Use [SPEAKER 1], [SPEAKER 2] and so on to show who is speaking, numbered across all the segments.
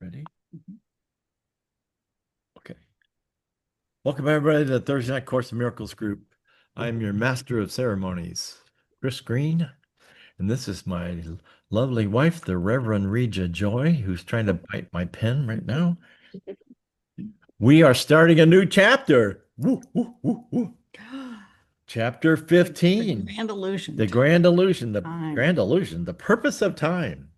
[SPEAKER 1] Ready? Okay. Welcome everybody to the Thursday Night Course in Miracles group. I'm your master of ceremonies, Chris Green, and this is my lovely wife, the Reverend Reja Joy, who's trying to bite my pen right now. We are starting a new chapter. Woo, woo, woo, woo. Chapter 15.
[SPEAKER 2] Grand illusion.
[SPEAKER 1] The grand illusion,
[SPEAKER 2] Time.
[SPEAKER 1] the purpose of time.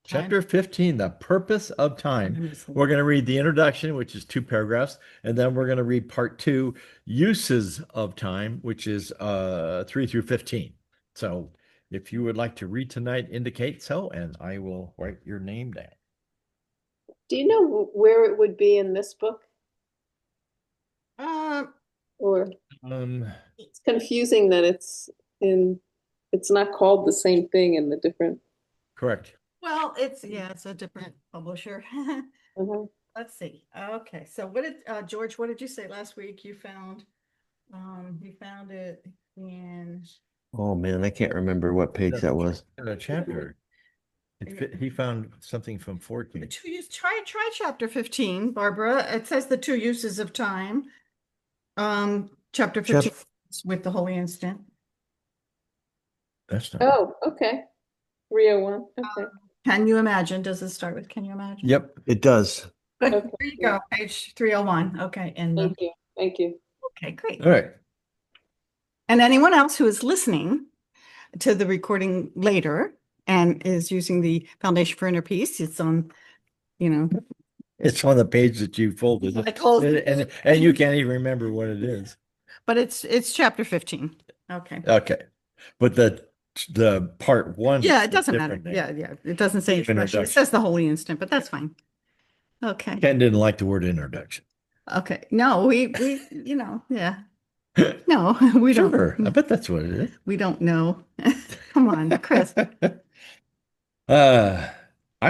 [SPEAKER 1] Chapter 15, the purpose of time. We're going to read the introduction, which is 2 paragraphs, and then we're going to read part 2, uses of time, which is 3 through 15. So if you would like to read tonight, indicate so, and I will write your name down.
[SPEAKER 3] Do you know where it would be in this book? Or it's confusing that it's not called the same thing in the different.
[SPEAKER 1] Correct.
[SPEAKER 2] Well, it's a different publisher. Let's see. Okay, so what did George, what did you say last week you found? You found it in
[SPEAKER 4] Oh man, I can't remember what page that was.
[SPEAKER 1] In a chapter. He found something from 14.
[SPEAKER 2] Try chapter 15, Barbara. It says the 2 uses of time. Chapter 15 with the holy instant.
[SPEAKER 1] That's not.
[SPEAKER 3] Oh, okay. 301. Okay.
[SPEAKER 2] Can you imagine? Does it start with can you imagine?
[SPEAKER 4] Yep, it does.
[SPEAKER 2] Good.
[SPEAKER 3] Okay.
[SPEAKER 2] There you go. Page 301. Okay. And
[SPEAKER 3] Thank you. Thank you.
[SPEAKER 2] okay, great.
[SPEAKER 1] All right.
[SPEAKER 2] And anyone else who is listening to the recording later and is using the Foundation for Inner Peace, it's on,
[SPEAKER 1] It's on the page that you folded.
[SPEAKER 2] I closed
[SPEAKER 1] it. And you can't even remember what it is.
[SPEAKER 2] But it's chapter 15. Okay.
[SPEAKER 1] Okay. But the part 1.
[SPEAKER 2] Yeah, it doesn't matter. Yeah. It doesn't say introduction. It says the holy instant, but that's fine. Okay.
[SPEAKER 1] Ken didn't like the word introduction.
[SPEAKER 2] Okay. No, we yeah. No, we
[SPEAKER 1] Sure.
[SPEAKER 2] don't.
[SPEAKER 1] I bet that's what it is.
[SPEAKER 2] We don't know. Come on, Chris.
[SPEAKER 1] I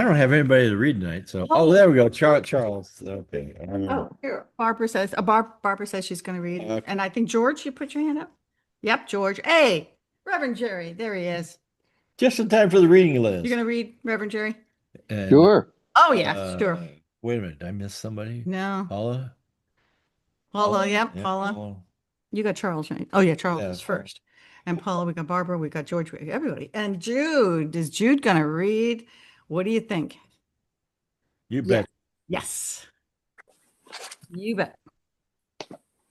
[SPEAKER 1] don't have anybody to read tonight, so there we go. Charles. Okay.
[SPEAKER 2] Here. Barbara says Barbara says she's going to read.
[SPEAKER 1] Okay.
[SPEAKER 2] And I think George, you put your hand up. Yep, George. Hey, Reverend Jerry. There he is.
[SPEAKER 1] Just in time for the reading list.
[SPEAKER 2] You're going to read, Reverend Jerry?
[SPEAKER 1] And,
[SPEAKER 4] Sure.
[SPEAKER 2] Oh, yeah, sure.
[SPEAKER 1] Wait a minute. Did I miss somebody?
[SPEAKER 2] No.
[SPEAKER 1] Paula?
[SPEAKER 2] Paula, yep,
[SPEAKER 1] Yeah,
[SPEAKER 2] Paula. You got Charles, right? Oh, yeah, Charles
[SPEAKER 1] Yeah.
[SPEAKER 2] is first. And Paula, we got Barbara, we got George, we got everybody. And Jude, is Jude going to read? What do you think?
[SPEAKER 1] You bet.
[SPEAKER 2] Yes. You bet.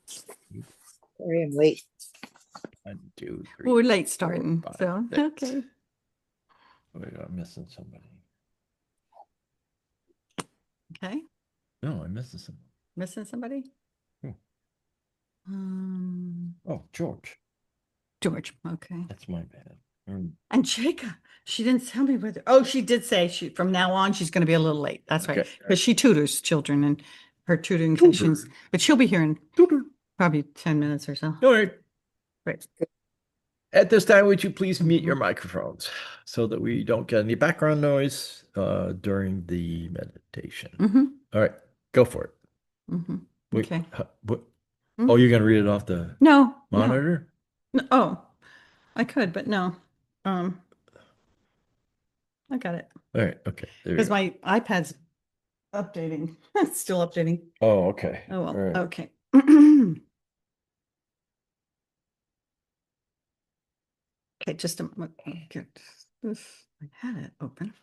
[SPEAKER 3] Sorry, I'm late.
[SPEAKER 1] 1, 2, 3.
[SPEAKER 2] We're late starting,
[SPEAKER 1] 4, 5,
[SPEAKER 2] so
[SPEAKER 1] 6.
[SPEAKER 2] okay.
[SPEAKER 1] Wait, I'm missing somebody.
[SPEAKER 2] Okay.
[SPEAKER 1] No, I'm missing somebody.
[SPEAKER 2] Missing somebody?
[SPEAKER 1] Oh, George.
[SPEAKER 2] George. Okay.
[SPEAKER 1] That's my bad.
[SPEAKER 2] And Jacob, she didn't tell me whether. Oh, she did say from now on she's going to be a little late. That's right,
[SPEAKER 1] Okay.
[SPEAKER 2] because she tutors children and her tutoring sessions. But she'll be here in probably 10 minutes or so.
[SPEAKER 1] All right.
[SPEAKER 2] Right.
[SPEAKER 1] At this time, would you please mute your microphones so that we don't get any background noise during the meditation? All right, go for it. Wait,
[SPEAKER 2] Okay.
[SPEAKER 1] Oh, you're going to read it off the monitor?
[SPEAKER 2] No. Oh, I could, but no. I got it.
[SPEAKER 1] All right, okay.
[SPEAKER 2] Because my iPad's updating. It's still updating.
[SPEAKER 1] Oh, okay.
[SPEAKER 2] Oh, well,
[SPEAKER 1] All right.
[SPEAKER 2] okay. Okay, just a moment. Get this. I had it open.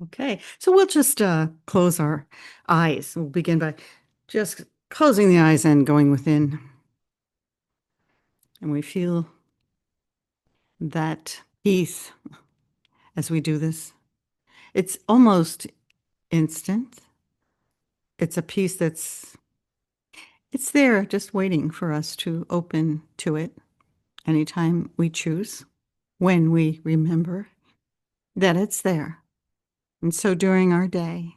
[SPEAKER 2] Okay, so we'll just close our eyes. We'll begin by just closing the eyes and going within. And we feel that peace as we do this. It's almost instant. It's a peace it's there just waiting for us to open to it anytime we choose, when we remember that it's there. And so during our day,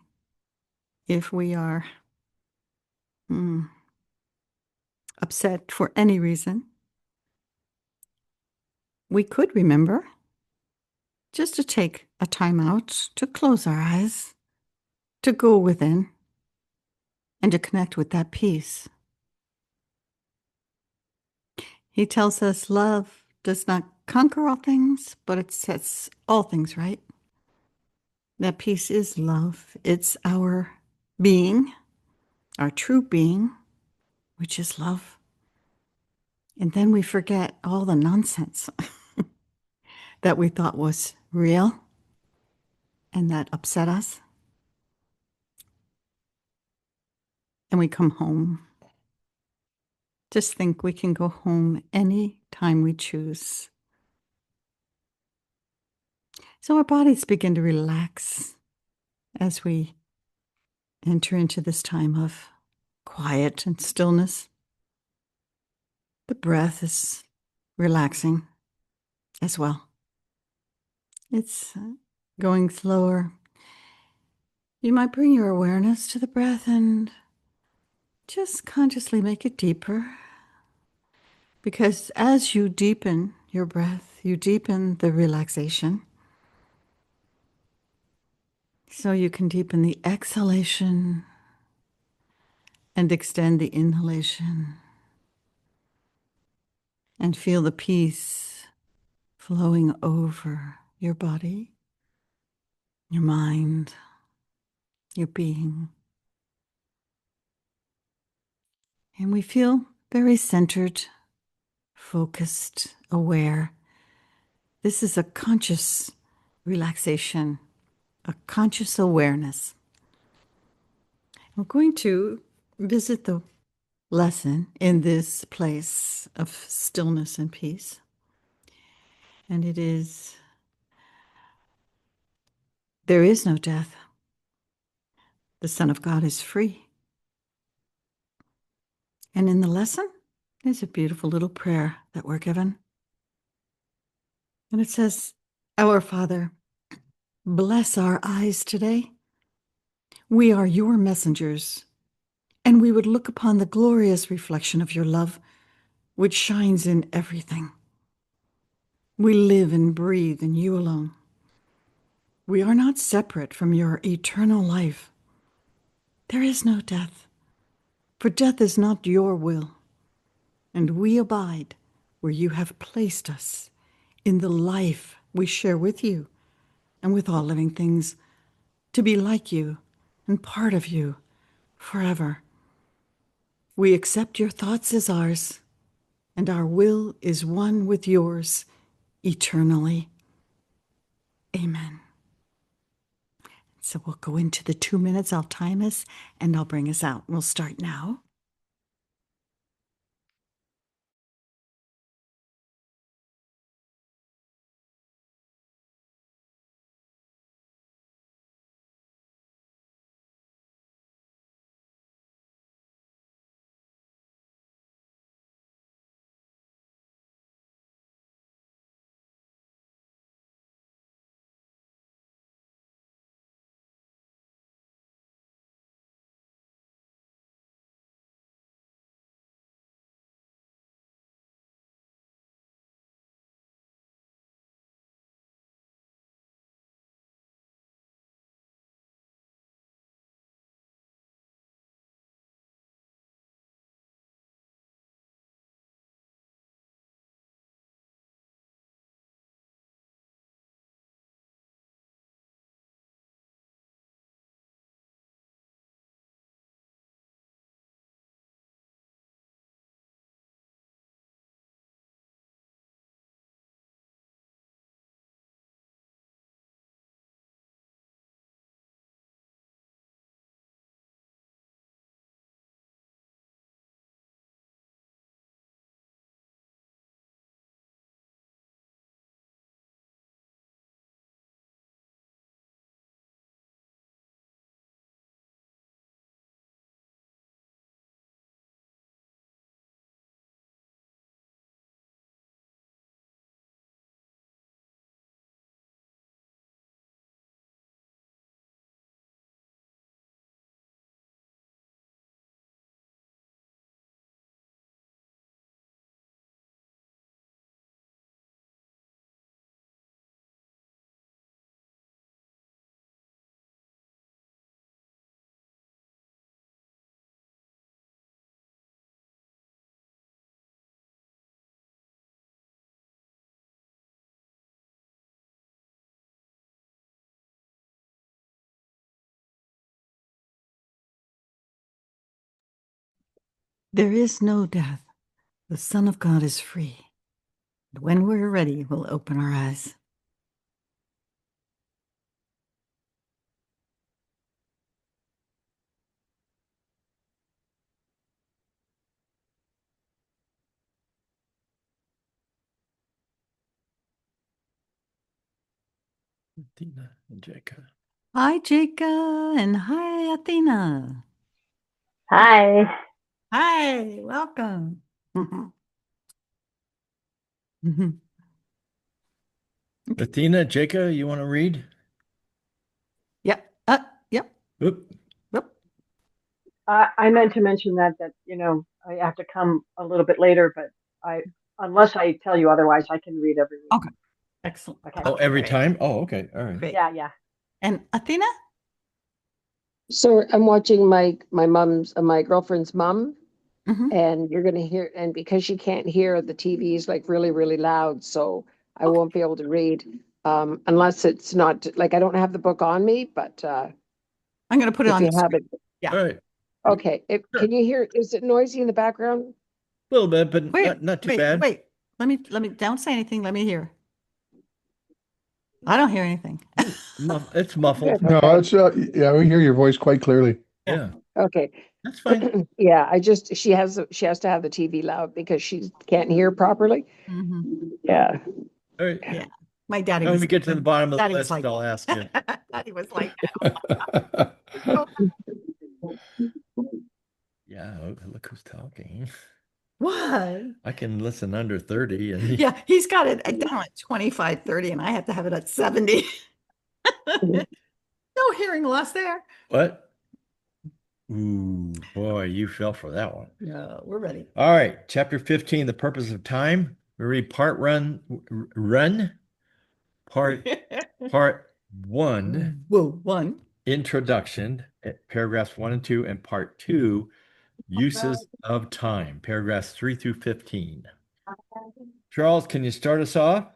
[SPEAKER 2] if we are upset for any reason, we could remember just to take a time out, to close our eyes, to go within, and to connect with that peace. He tells us love does not conquer all things, but it sets all things right. That peace is love. It's our being, our true being, which is love. And then we forget all the nonsense that we thought was real and that upset us. And we come home. Just think we can go home any time we choose. So our bodies begin to relax as we enter into this time of quiet and stillness. The breath is relaxing as well. It's going slower. You might bring your awareness to the breath and just consciously make it deeper. Because as you deepen your breath, you deepen the relaxation. So you can deepen the exhalation and extend the inhalation and feel the peace flowing over your body, your mind, your being. And we feel very centered, focused, aware. This is a conscious relaxation, a conscious awareness. We're going to visit the lesson in this place of stillness and peace. And it is, there is no death. The Son of God is free. And in the lesson, there's a beautiful little prayer that we're given. And it says, Our Father, bless our eyes today. We are your messengers, and we would look upon the glorious reflection of your love, which shines in everything. We live and breathe in you alone. We are not separate from your eternal life. There is no death, for death is not your will, and we abide where you have placed us in the life we share with you and with all living things, to be like you and part of you forever. We accept your thoughts as ours, and our will is one with yours eternally. Amen. So we'll go into the 2 minutes. I'll time us and I'll bring us out. We'll start now. There is no death. The Son of God is free. And when we're ready, we'll open our eyes.
[SPEAKER 1] Tina and Jacob.
[SPEAKER 2] Hi, Jacob, and hi, Athena.
[SPEAKER 5] Hi.
[SPEAKER 2] Hi, welcome.
[SPEAKER 1] Athena, Jacob, you want to read?
[SPEAKER 2] Yep. Yep.
[SPEAKER 1] Oop.
[SPEAKER 2] Yep.
[SPEAKER 5] I meant to mention that I have to come a little bit later, but unless I tell you otherwise, I can read every week.
[SPEAKER 2] Okay. Excellent.
[SPEAKER 5] Okay.
[SPEAKER 1] Oh, every
[SPEAKER 2] Great.
[SPEAKER 1] time? Oh, okay. All right.
[SPEAKER 2] Great.
[SPEAKER 5] Yeah.
[SPEAKER 2] And Athena?
[SPEAKER 3] So I'm watching my my girlfriend's mom,
[SPEAKER 2] Mhm.
[SPEAKER 3] and you're gonna hear, and because she can't hear, the TV is like really, really loud, so I
[SPEAKER 2] Okay.
[SPEAKER 3] won't be able to read. Unless it's not like I don't have the book on me, but
[SPEAKER 2] I'm going to put it
[SPEAKER 3] if
[SPEAKER 2] on
[SPEAKER 3] you
[SPEAKER 2] the
[SPEAKER 3] have
[SPEAKER 2] screen.
[SPEAKER 3] it,
[SPEAKER 2] Yeah.
[SPEAKER 3] okay.
[SPEAKER 1] Sure.
[SPEAKER 3] Can you hear? Is it noisy in the background?
[SPEAKER 1] A little bit, but
[SPEAKER 2] Wait,
[SPEAKER 1] not too
[SPEAKER 2] wait,
[SPEAKER 1] bad.
[SPEAKER 2] wait. Let me, don't say anything. Let me hear. I don't hear anything.
[SPEAKER 1] It's muffled.
[SPEAKER 3] Good.
[SPEAKER 6] No,
[SPEAKER 3] Okay.
[SPEAKER 6] it's yeah, we hear your voice quite clearly.
[SPEAKER 1] Yeah,
[SPEAKER 3] Okay.
[SPEAKER 1] that's fine.
[SPEAKER 3] Yeah, she has to have the TV loud because she can't hear properly.
[SPEAKER 2] Mhm.
[SPEAKER 3] Yeah.
[SPEAKER 1] All right.
[SPEAKER 2] Yeah. My daddy
[SPEAKER 1] When
[SPEAKER 2] was,
[SPEAKER 1] we get to the bottom of the
[SPEAKER 2] daddy was
[SPEAKER 1] list,
[SPEAKER 2] like,
[SPEAKER 1] I'll ask you.
[SPEAKER 2] daddy was like,
[SPEAKER 1] Yeah, look who's talking.
[SPEAKER 2] what?
[SPEAKER 1] I can listen under 30 and
[SPEAKER 2] Yeah, he's got it down at 25, 30, and I have to have it at 70. No hearing loss there.
[SPEAKER 1] what? Ooh, boy, you fell for that one.
[SPEAKER 2] No, we're ready.
[SPEAKER 1] All right, chapter 15, the purpose of time. We read run, part one,
[SPEAKER 2] Whoa, one.
[SPEAKER 1] introduction, paragraphs 1 and 2, and part 2, uses of time, paragraphs 3 through 15. Charles, can you start us off?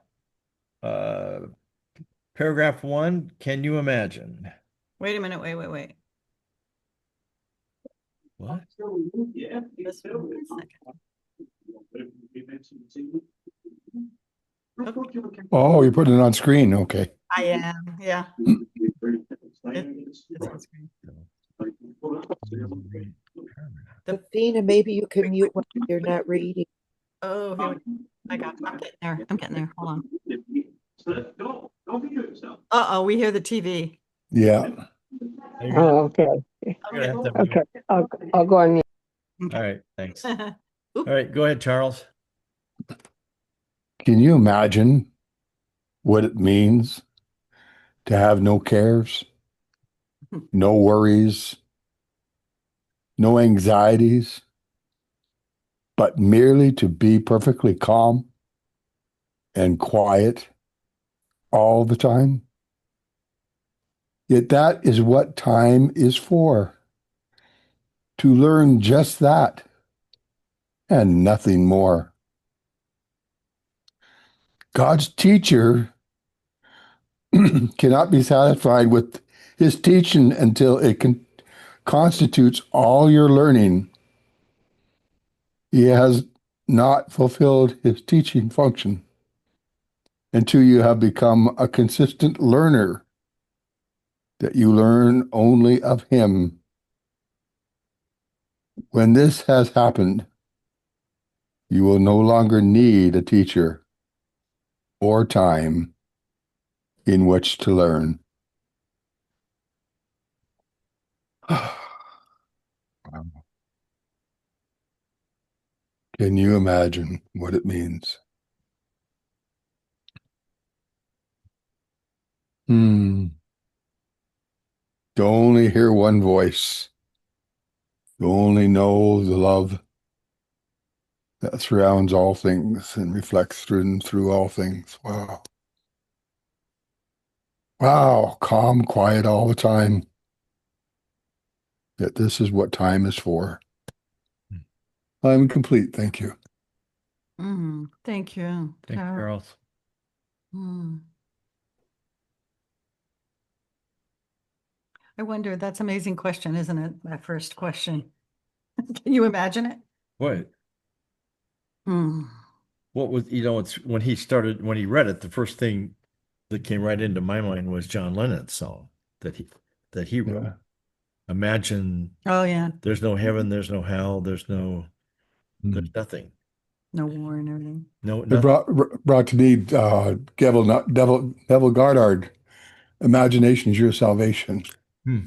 [SPEAKER 1] Paragraph 1, can you imagine?
[SPEAKER 2] Wait a minute. Wait.
[SPEAKER 1] What?
[SPEAKER 2] Just 1 second. Okay.
[SPEAKER 6] Oh, you're putting it on screen. Okay.
[SPEAKER 2] I am. Yeah. It's on screen.
[SPEAKER 7] Athena, maybe you can mute when you're not reading.
[SPEAKER 2] Oh, here we go. I'm getting there. I'm getting there. Hold on. Uh-oh, we hear the TV.
[SPEAKER 6] Yeah.
[SPEAKER 3] Oh, okay.
[SPEAKER 1] You're gonna have to
[SPEAKER 3] Okay. I'll go on.
[SPEAKER 1] All right, thanks. All
[SPEAKER 2] Oop.
[SPEAKER 1] right, go ahead, Charles.
[SPEAKER 6] Can you imagine what it means to have no cares, no worries, no anxieties, but merely to be perfectly calm and quiet all the time? Yet that is what time is for, to learn just that and nothing more. God's teacher cannot be satisfied with his teaching until it constitutes all your learning. He has not fulfilled his teaching function until you have become a consistent learner, that you learn only of him. When this has happened, you will no longer need a teacher or time in which to learn. Can you imagine what it means? To only hear one voice, to only know the love that surrounds all things and reflects through all things. Wow. Wow, calm, quiet all the time. Yet this is what time is for. I'm complete. Thank you.
[SPEAKER 2] Thank you.
[SPEAKER 1] Thank you, Charles.
[SPEAKER 2] I wonder, that's an amazing question, isn't it? That first question. Can you imagine it?
[SPEAKER 1] What?
[SPEAKER 2] Hmm.
[SPEAKER 1] What was, it's when he read it, the first thing that came right into my mind was John Lennon's song that he wrote.
[SPEAKER 6] Yeah.
[SPEAKER 1] Imagine
[SPEAKER 2] Oh, yeah.
[SPEAKER 1] there's no heaven, there's no hell, there's
[SPEAKER 6] Mm.
[SPEAKER 1] nothing.
[SPEAKER 2] No war and everything.
[SPEAKER 1] No,
[SPEAKER 6] It
[SPEAKER 1] nothing.
[SPEAKER 6] brought to me Devil Goddard. Imagination is your salvation.
[SPEAKER 1] Hmm.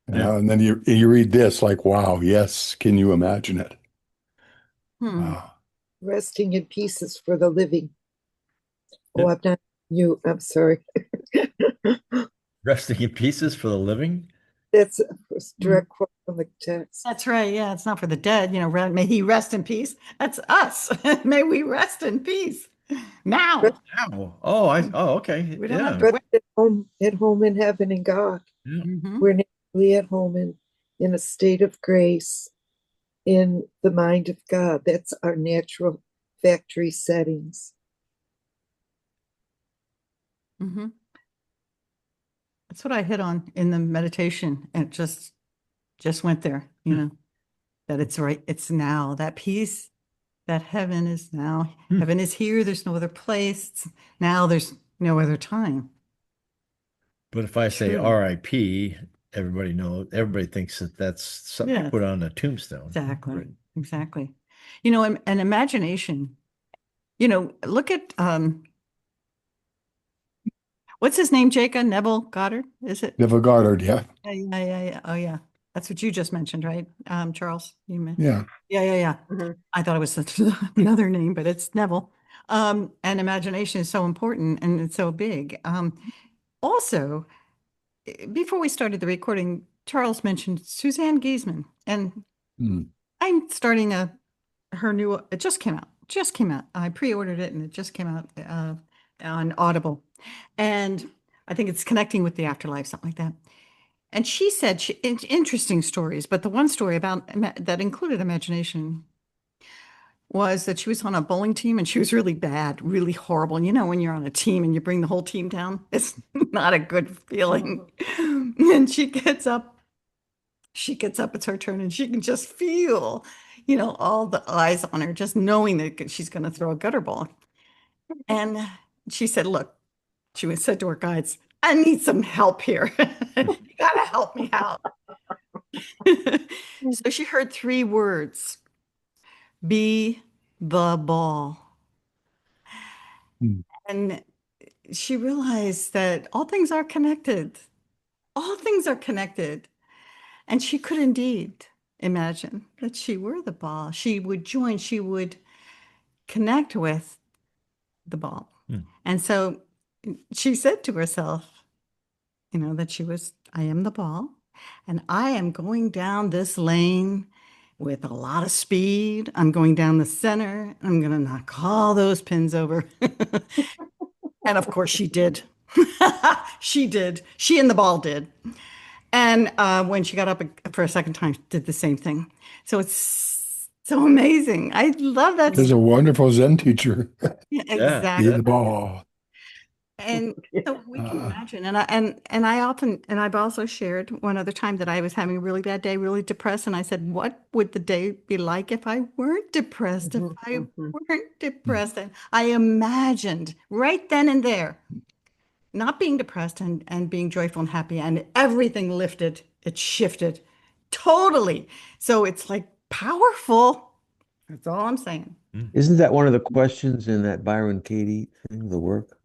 [SPEAKER 1] Yeah.
[SPEAKER 6] And then you read this like, wow, yes, can you imagine it?
[SPEAKER 2] Hmm.
[SPEAKER 6] Wow.
[SPEAKER 7] Resting in pieces for the living. Oh,
[SPEAKER 1] Yeah.
[SPEAKER 7] I'm not you. I'm sorry.
[SPEAKER 1] Resting in pieces for the living.
[SPEAKER 7] That's a direct quote from the text.
[SPEAKER 2] That's right. Yeah, it's not for the dead. May he rest in peace. That's us. May we rest in peace now.
[SPEAKER 1] How? Okay.
[SPEAKER 2] We don't have
[SPEAKER 1] Yeah.
[SPEAKER 2] to
[SPEAKER 7] Rest
[SPEAKER 2] wait.
[SPEAKER 7] at home in heaven in God.
[SPEAKER 1] Yeah.
[SPEAKER 2] Mhm.
[SPEAKER 7] We're naturally at home in a state of grace in the mind of God. That's our natural factory settings.
[SPEAKER 2] Mhm. That's what I hit on in the meditation, and it just went there, that it's right. It's now. That peace, that heaven is now.
[SPEAKER 1] Hmm.
[SPEAKER 2] Heaven is here. There's no other place. Now there's no other time.
[SPEAKER 1] But if I say
[SPEAKER 2] Truly.
[SPEAKER 1] R.I.P., everybody thinks that that's something you
[SPEAKER 2] Yes.
[SPEAKER 1] put on a tombstone.
[SPEAKER 2] Exactly.
[SPEAKER 1] Right.
[SPEAKER 2] Exactly. An imagination, look at what's his name, Jacob? Neville Goddard, is it?
[SPEAKER 6] Devil Goddard, yeah.
[SPEAKER 2] Yeah. Oh, yeah. That's what you just mentioned, right? Charles, you meant.
[SPEAKER 6] Yeah.
[SPEAKER 2] Yeah.
[SPEAKER 5] Mhm.
[SPEAKER 2] I thought it was the other name, but it's Neville. And imagination is so important and it's so big. Also, before we started the recording, Charles mentioned Suzanne Giesman, and
[SPEAKER 6] Mm.
[SPEAKER 2] I'm starting her new. It just came out. Just came out. I pre-ordered it, and it just came out on Audible, and I think it's connecting with the afterlife, something like that. And she said interesting stories, but the one story about that included imagination was that she was on a bowling team and she was really bad, really horrible. And when you're on a team and you bring the whole team down, it's not a good feeling. And she gets up, it's her turn, and she can just feel, all the eyes on her, just knowing that she's going to throw a gutter ball. And she said, look, said to her guides, I need some help here. You got to help me out. So she heard 3 words: be the ball.
[SPEAKER 6] Mm.
[SPEAKER 2] And she realized that all things are connected. All things are connected. And she could indeed imagine that she were the ball. She would connect with the ball.
[SPEAKER 1] Hmm.
[SPEAKER 2] And so she said to herself, I am the ball, and I am going down this lane with a lot of speed. I'm going down the center. I'm going to knock all those pins over. And of course she did. She did. She and the ball did. And when she got up for a second time, did the same thing. So it's so amazing. I love that.
[SPEAKER 6] There's a wonderful Zen teacher.
[SPEAKER 2] Yeah,
[SPEAKER 1] Yeah.
[SPEAKER 6] Be
[SPEAKER 2] exactly.
[SPEAKER 6] the ball.
[SPEAKER 2] And so we can
[SPEAKER 6] Uh,
[SPEAKER 2] imagine. And I've also shared one other time that I was having a really bad day, really depressed. And I said, what would the day be like if I weren't depressed? If I weren't depressed? And I imagined right then and there, not being depressed and being joyful and happy, and everything lifted, it shifted totally. So it's like powerful. That's all I'm saying.
[SPEAKER 4] Isn't that one of the questions in that Byron Katie thing, the work?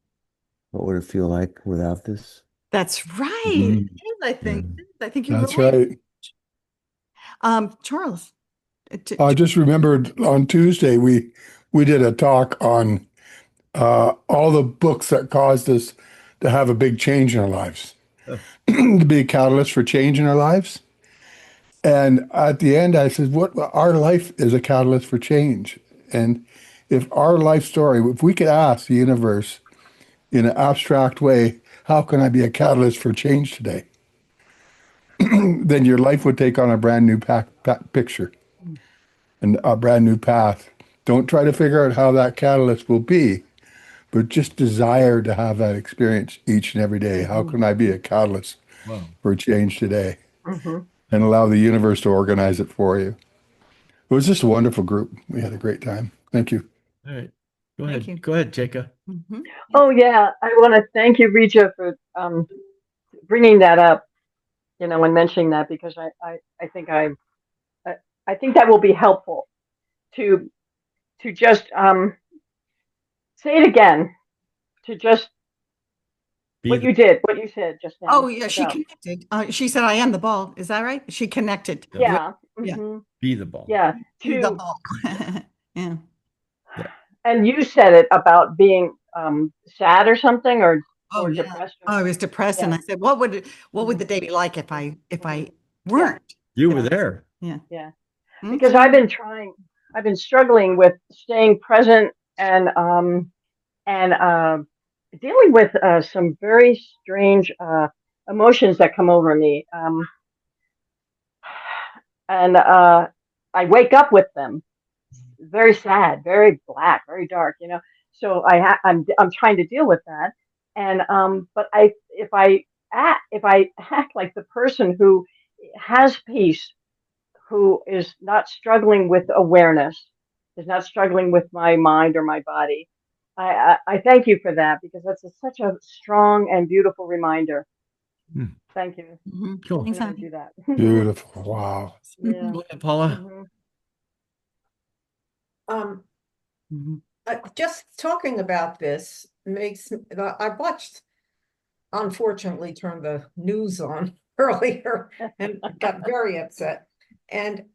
[SPEAKER 4] What would it feel like without this?
[SPEAKER 2] That's right.
[SPEAKER 6] Mhm.
[SPEAKER 2] It is, I think.
[SPEAKER 4] Yeah.
[SPEAKER 2] I think you're
[SPEAKER 6] That's
[SPEAKER 2] right.
[SPEAKER 6] right.
[SPEAKER 2] Charles,
[SPEAKER 6] I just remembered on Tuesday we did a talk on all the books that caused us to have a big change in our lives, to be a catalyst for change in our lives. And at the end, I said, "What our life is a catalyst for change." And if our life story, if we could ask the universe in an abstract way, "How can I be a catalyst for change today?" then your life would take on a brand new picture and a brand new path. Don't try to figure out how that catalyst will be, but just desire to have that experience each and every day. How can I be a catalyst
[SPEAKER 1] Wow.
[SPEAKER 6] for change today?
[SPEAKER 5] Mhm.
[SPEAKER 6] And allow the universe to organize it for you. It was just a wonderful group. We had a great time. Thank you.
[SPEAKER 1] All right. Go
[SPEAKER 2] Thank
[SPEAKER 1] ahead.
[SPEAKER 2] you.
[SPEAKER 1] Go ahead, Jacob.
[SPEAKER 2] Mhm.
[SPEAKER 5] Oh yeah, I want to thank you, Reja, for bringing that up, and mentioning that because I think I think that will be helpful to just say it again, to just
[SPEAKER 1] Be
[SPEAKER 5] what you said just
[SPEAKER 2] Oh,
[SPEAKER 5] now
[SPEAKER 2] yeah, she
[SPEAKER 5] about
[SPEAKER 2] connected. She said, I am the ball. Is that right? She connected.
[SPEAKER 1] Yeah.
[SPEAKER 5] yeah,
[SPEAKER 2] Yeah.
[SPEAKER 1] be the ball.
[SPEAKER 5] yeah,
[SPEAKER 2] Be the
[SPEAKER 5] to
[SPEAKER 2] ball. Yeah.
[SPEAKER 1] Yeah.
[SPEAKER 5] and you said it about being sad or something
[SPEAKER 2] Oh,
[SPEAKER 5] or
[SPEAKER 2] yeah.
[SPEAKER 5] depressed or
[SPEAKER 2] I was depressed and
[SPEAKER 5] yeah,
[SPEAKER 2] I said, what would the day be like if I
[SPEAKER 5] yeah,
[SPEAKER 2] weren't?
[SPEAKER 1] You were
[SPEAKER 2] know?
[SPEAKER 1] there.
[SPEAKER 2] Yeah.
[SPEAKER 5] yeah.
[SPEAKER 2] Mhm.
[SPEAKER 5] Because I've been struggling with staying present and dealing with some very strange emotions that come over me. And I wake up with them, very sad, very black, very dark. So I'm trying to deal with that, and but if I act like the person who has peace, who is not struggling with awareness, is not struggling with my mind or my body. I thank you for that because that's such a strong and beautiful reminder.
[SPEAKER 1] Hmm.
[SPEAKER 5] Thank you.
[SPEAKER 2] Mhm.
[SPEAKER 1] Cool.
[SPEAKER 5] I'm
[SPEAKER 2] Thanks,
[SPEAKER 5] going to
[SPEAKER 2] Abby.
[SPEAKER 5] do that.
[SPEAKER 6] Beautiful. Wow.
[SPEAKER 5] Yeah.
[SPEAKER 1] Go ahead, Paula.
[SPEAKER 5] Mhm.
[SPEAKER 8] Um,
[SPEAKER 2] Mhm.
[SPEAKER 8] just talking about this makes I watched, unfortunately, turned the news on earlier and got very upset. And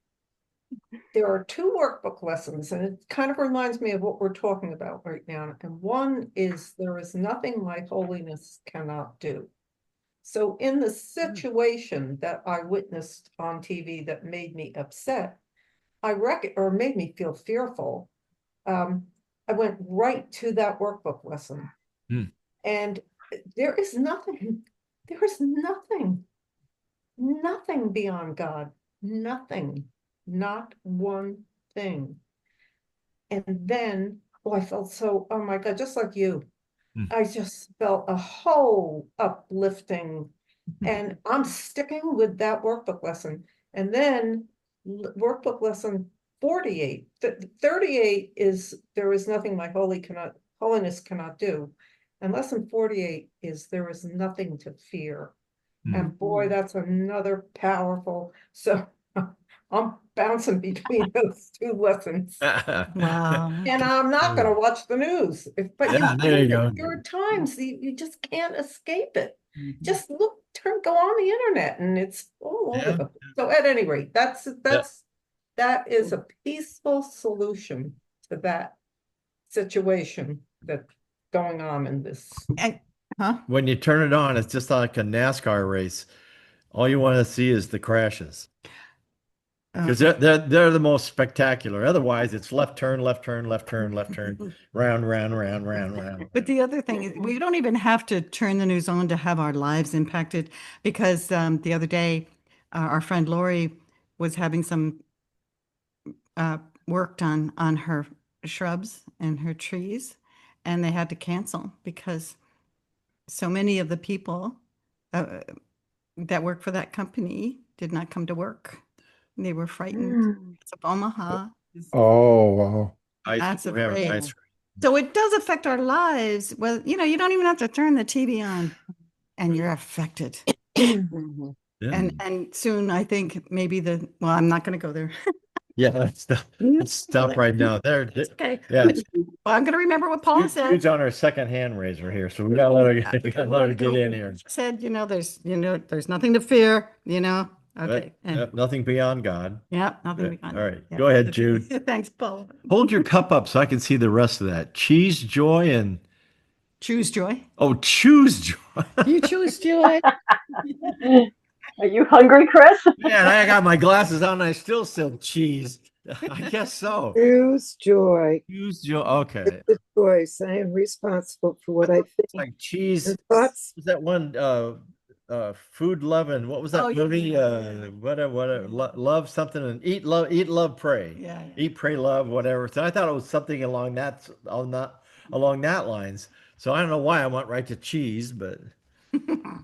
[SPEAKER 8] there are two workbook lessons, and it kind of reminds me of what we're talking about right now. And one is there is nothing my holiness cannot do. So in the situation that I witnessed on TV that made me upset, or made me feel fearful, I went right to that workbook lesson.
[SPEAKER 1] Hmm.
[SPEAKER 8] And there is nothing beyond God. Nothing, not one thing. And then, I felt so, oh my God, just like you.
[SPEAKER 1] Hmm.
[SPEAKER 8] I just felt a whole uplifting, and I'm sticking with that workbook lesson. And then workbook lesson 48, 38 is there is nothing my holiness cannot do. And lesson 48 is there is nothing to fear. And boy, that's another powerful. So I'm bouncing between those two lessons.
[SPEAKER 2] Wow.
[SPEAKER 8] And I'm not going to watch the news. But
[SPEAKER 1] Yeah, there you go.
[SPEAKER 8] there are times you just can't escape it.
[SPEAKER 2] Mhm.
[SPEAKER 8] Just go on the internet, and it's all over
[SPEAKER 1] Yeah.
[SPEAKER 8] the place. So at any rate, that is
[SPEAKER 2] Mm.
[SPEAKER 8] a peaceful solution to that situation that's going on in this.
[SPEAKER 2] And, huh?
[SPEAKER 1] When you turn it on, it's just like a NASCAR race. All you want to see is the crashes because they're the most spectacular. Otherwise, it's left turn, left turn, left turn, left turn, round, round, round, round, round.
[SPEAKER 2] But the other thing is, we don't even have to turn the news on to have our lives impacted because the other day, our friend Lori was having some work done on her shrubs and her trees, and they had to cancel because so many of the people that work for that company did not come to work. They were frightened. It's of Omaha.
[SPEAKER 6] Oh, wow.
[SPEAKER 2] Lots of
[SPEAKER 1] We're having
[SPEAKER 2] rain.
[SPEAKER 1] ice.
[SPEAKER 2] So it does affect our lives. Well, you don't even have to turn the TV on and you're affected.
[SPEAKER 5] Mhm.
[SPEAKER 1] Yeah.
[SPEAKER 2] And soon I think maybe well, I'm not going to go there.
[SPEAKER 1] Yeah, let's stop right now. There.
[SPEAKER 2] Okay.
[SPEAKER 1] Yeah.
[SPEAKER 2] Well, I'm going to remember what Paula said.
[SPEAKER 1] Jude's on our second hand raiser here, so we gotta let her get in here.
[SPEAKER 2] Said, there's nothing to fear. Okay.
[SPEAKER 1] Yep, nothing beyond God.
[SPEAKER 2] Yeah, nothing
[SPEAKER 1] All
[SPEAKER 2] beyond.
[SPEAKER 1] right,
[SPEAKER 2] Yeah.
[SPEAKER 1] go ahead,
[SPEAKER 2] Okay.
[SPEAKER 1] Jude.
[SPEAKER 2] Thanks, Paula.
[SPEAKER 1] Hold your cup up so I can see the rest of that. Cheese, joy, and
[SPEAKER 2] Choose joy.
[SPEAKER 1] choose joy.
[SPEAKER 2] You choose joy.
[SPEAKER 5] Are you hungry, Chris?
[SPEAKER 1] Man, I got my glasses on and I still said cheese. I guess so.
[SPEAKER 7] Choose joy.
[SPEAKER 1] Choose joy. Okay.
[SPEAKER 7] It's a choice. I am responsible for what I
[SPEAKER 1] It's
[SPEAKER 7] think.
[SPEAKER 1] like cheese.
[SPEAKER 7] And thoughts.
[SPEAKER 1] Was that one food loving? What was that
[SPEAKER 2] Oh, yeah.
[SPEAKER 1] movie? Love something and eat, love, pray.
[SPEAKER 2] Yeah.
[SPEAKER 1] Eat, pray, love, whatever. So I thought it was something along that lines. So I don't know why I went right to cheese, but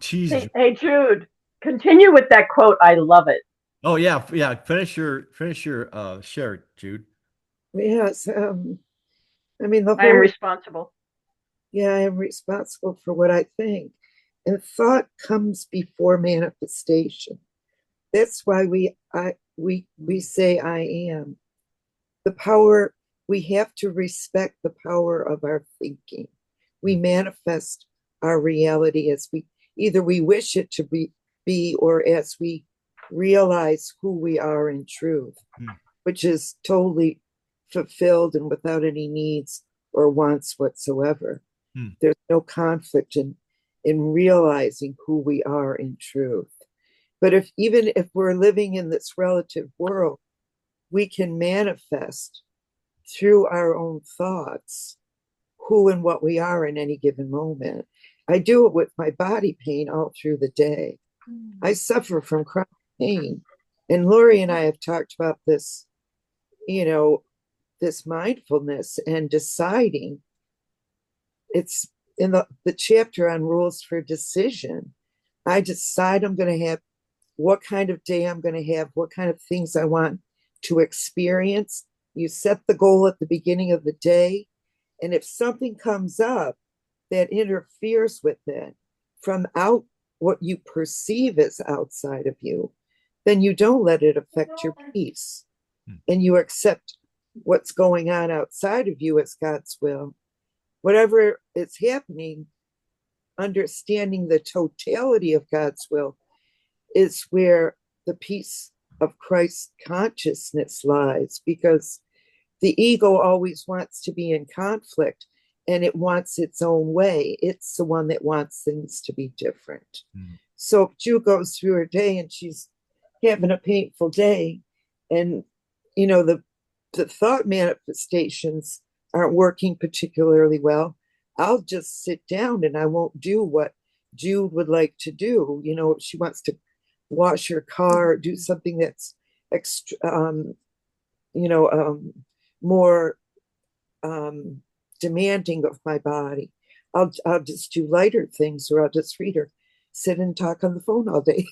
[SPEAKER 1] cheese.
[SPEAKER 5] Hey, Jude, continue with that quote. I love it.
[SPEAKER 1] Oh yeah, yeah. Finish your share, Jude.
[SPEAKER 7] Yes, I mean, the
[SPEAKER 5] I am
[SPEAKER 7] whole,
[SPEAKER 5] responsible.
[SPEAKER 7] yeah, I am responsible for what I think. And thought comes before manifestation. That's why we say I am. The power, we have to respect the power of our thinking. We manifest our reality as either we wish it to be or as we realize who we are in truth, which is totally fulfilled and without any needs or wants whatsoever. There's no conflict in realizing who we are in truth. But even if we're living in this relative world, we can manifest through our own thoughts who and what we are in any given moment. I do it with my body pain all through the day. I suffer from chronic pain. And Lori and I have talked about this, this mindfulness and deciding. It's in the chapter on rules for decision. I decide I'm going to have what kind of day I'm going to have, what kind of things I want to experience. You set the goal at the beginning of the day. And if something comes up that interferes with it from out what you perceive as outside of you, then you don't let it affect your peace. And you accept what's going on outside of you as God's will. Whatever is happening, understanding the totality of God's will is where the peace of Christ consciousness lies, because the ego always wants to be in conflict and it wants its own way. It's the one that wants things to be different. So if Ju goes through her day and she's having a painful day, and the thought manifestations aren't working particularly well, I'll just sit down and I won't do what Jude would like to do. If she wants to wash her car, do something that's extra, more demanding of my body. I'll just do lighter things, or I'll just read or sit and talk on the phone all day.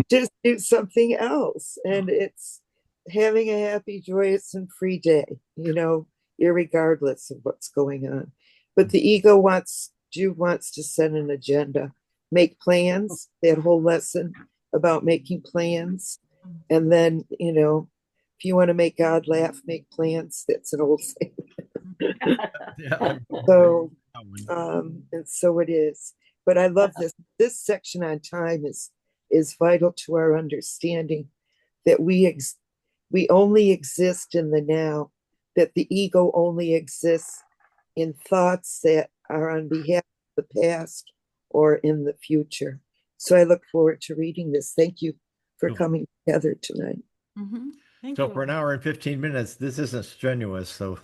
[SPEAKER 7] Just do something else. And it's having a happy, joyous, and free day, irregardless of what's going on. But the ego Jude wants to set an agenda, make plans, that whole lesson about making plans. And then, if you want to make God laugh, make plans. That's an old saying. So, and so it is. But I love this. This section on time is vital to our understanding that we only exist in the now, that the ego only exists in thoughts that are on behalf of the past or in the future. So I look forward to reading this. Thank you for coming together tonight.
[SPEAKER 2] Thank
[SPEAKER 1] So
[SPEAKER 2] you.
[SPEAKER 1] for an hour and 15 minutes, this isn't strenuous. So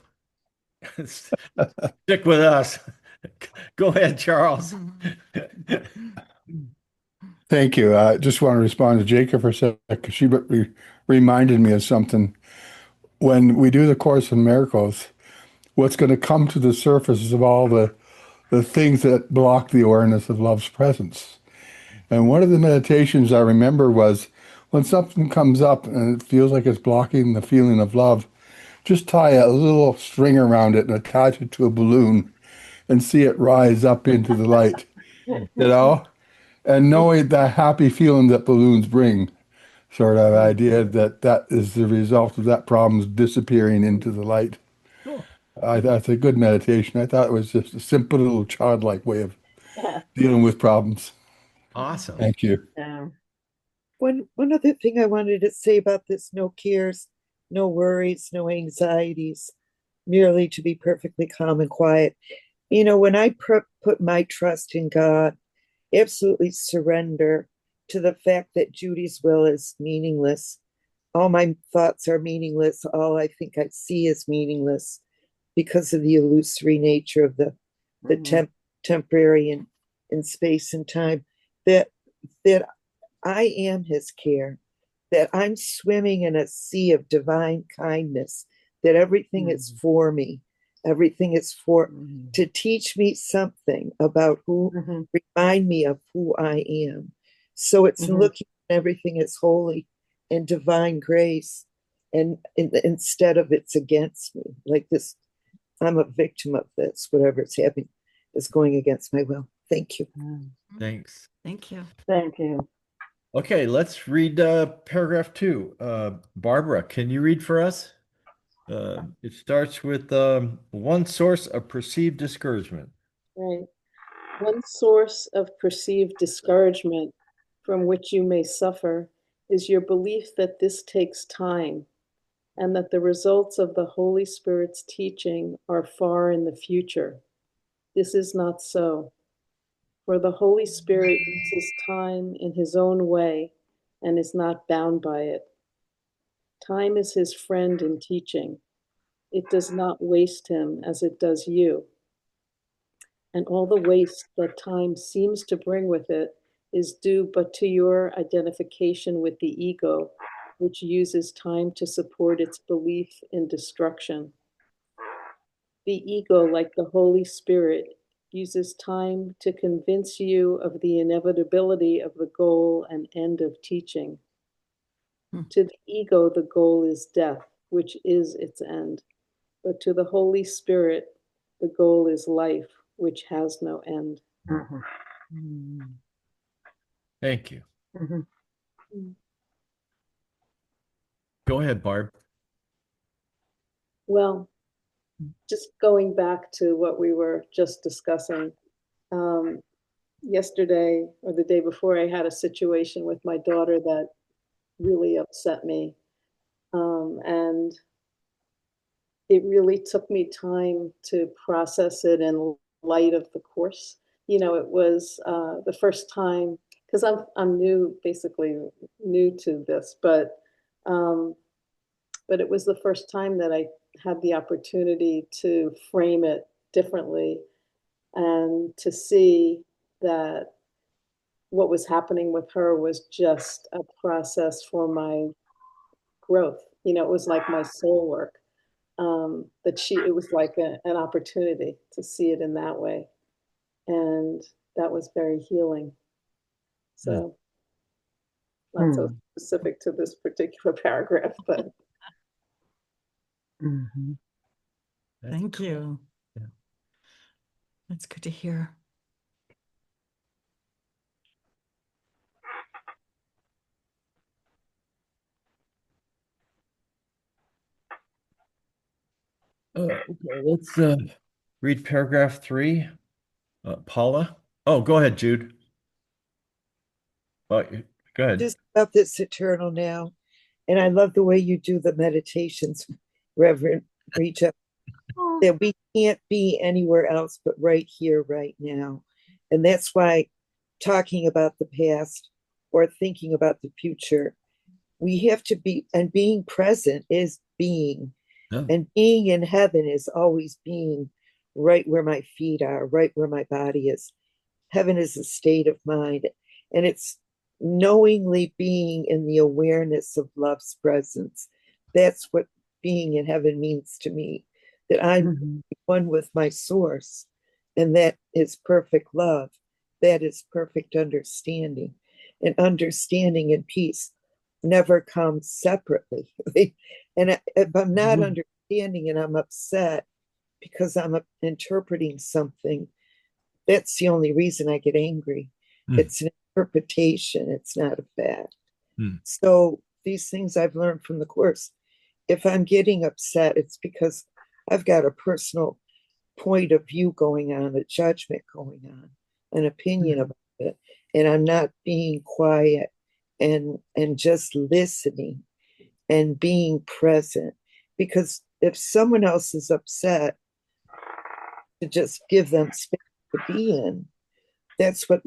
[SPEAKER 1] stick with us. Go ahead, Charles.
[SPEAKER 6] Thank you. I just want to respond to Jacob for a sec, because she reminded me of something. When we do the Course in Miracles, what's going to come to the surface is of all the things that block the awareness of love's presence. And one of the meditations I remember was when something comes up and it feels like it's blocking the feeling of love, just tie a little string around it and attach it to a balloon and see it rise up into the light, and knowing the happy feeling that balloons bring, sort of idea that is the result of that problem's disappearing into the light.
[SPEAKER 1] Cool.
[SPEAKER 6] That's a good meditation. I thought it was just a simple little childlike way of dealing with problems.
[SPEAKER 1] Awesome.
[SPEAKER 6] Thank you.
[SPEAKER 7] One other thing I wanted to say about this: no cares, no worries, no anxieties, merely to be perfectly calm and quiet. When I put my trust in God, absolutely surrender to the fact that Judy's will is meaningless. All my thoughts are meaningless. All I think I see is meaningless because of the illusory nature of the temporary in space and time. That I am his care, that I'm swimming in a sea of divine kindness, that everything is for me. Everything is to teach me something about remind me of who I am. So it's looking everything is holy and divine grace. And instead of it's against me, like this, I'm a victim of this, whatever it's happening is going against my will. Thank you.
[SPEAKER 1] Thanks.
[SPEAKER 2] Thank you.
[SPEAKER 5] Thank you.
[SPEAKER 1] Okay, let's read paragraph 2. Barbara, can you read for us? It starts with one source of perceived discouragement.
[SPEAKER 3] Right. One source of perceived discouragement from which you may suffer is your belief that this takes time and that the results of the Holy Spirit's teaching are far in the future. This is not so, for the Holy Spirit uses time in his own way and is not bound by it. Time is his friend in teaching. It does not waste him as it does you. And all the waste that time seems to bring with it is due but to your identification with the ego, which uses time to support its belief in destruction. The ego, like the Holy Spirit, uses time to convince you of the inevitability of the goal and end of teaching. To the ego, the goal is death, which is its end. But to the Holy Spirit, the goal is life, which has no end.
[SPEAKER 1] Thank you. Go ahead, Barb.
[SPEAKER 3] Well, just going back to what we were just discussing, yesterday or the day before, I had a situation with my daughter that really upset me. And it really took me time to process it in light of the course. You know, it was the first time, because I'm new, basically new to this, but it was the first time that I had the opportunity to frame it differently and to see that what was happening with her was just a process for my growth. You know, it was like my soul work. It was like an opportunity to see it in that way. And that was very healing. So, not so specific to this particular paragraph, but.
[SPEAKER 2] Thank you.
[SPEAKER 1] Yeah.
[SPEAKER 2] That's good to hear.
[SPEAKER 1] Okay, let's read paragraph 3. Paula. Oh, go ahead, Jude. Go ahead.
[SPEAKER 7] Just about this eternal now. And I love the way you do the meditations, Reverend Reja, that we can't be anywhere else but right here, right now. And that's why talking about the past or thinking about the future, we have to be, and being present is being.
[SPEAKER 1] Oh.
[SPEAKER 7] And being in heaven is always being right where my feet are, right where my body is. Heaven is a state of mind. And it's knowingly being in the awareness of love's presence. That's what being in heaven means to me, that I'm one with my source, and that is perfect love. That is perfect understanding. And understanding and peace never come separately. And if I'm not understanding and I'm upset because I'm interpreting something, that's the only reason I get angry. It's an interpretation, it's not a fact. So these things I've learned from the course, if I'm getting upset, it's because I've got a personal point of view going on, a judgment going on, an opinion about it, and I'm not being quiet and just listening and being present. Because if someone else is upset, to just give them space to be in, that's what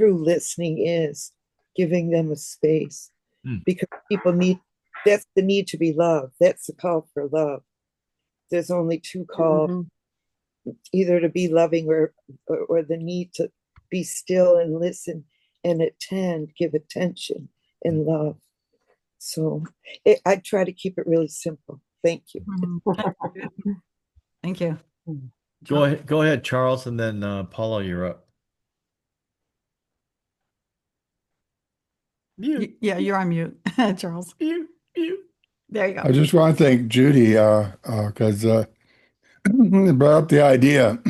[SPEAKER 7] true listening is, giving them a space. Because people need, that's the need to be loved. That's the call for love. There's only two calls, either to be loving or the need to be still and listen and attend, give attention and love. So I try to keep it really simple. Thank you.
[SPEAKER 2] Thank you.
[SPEAKER 1] Go ahead, Charles, and then Paula, you're up. Mute,
[SPEAKER 2] Yeah, you're on mute, Charles.
[SPEAKER 1] mute, mute.
[SPEAKER 2] There you
[SPEAKER 6] I
[SPEAKER 2] go.
[SPEAKER 6] just want to thank Judy because it brought up the idea.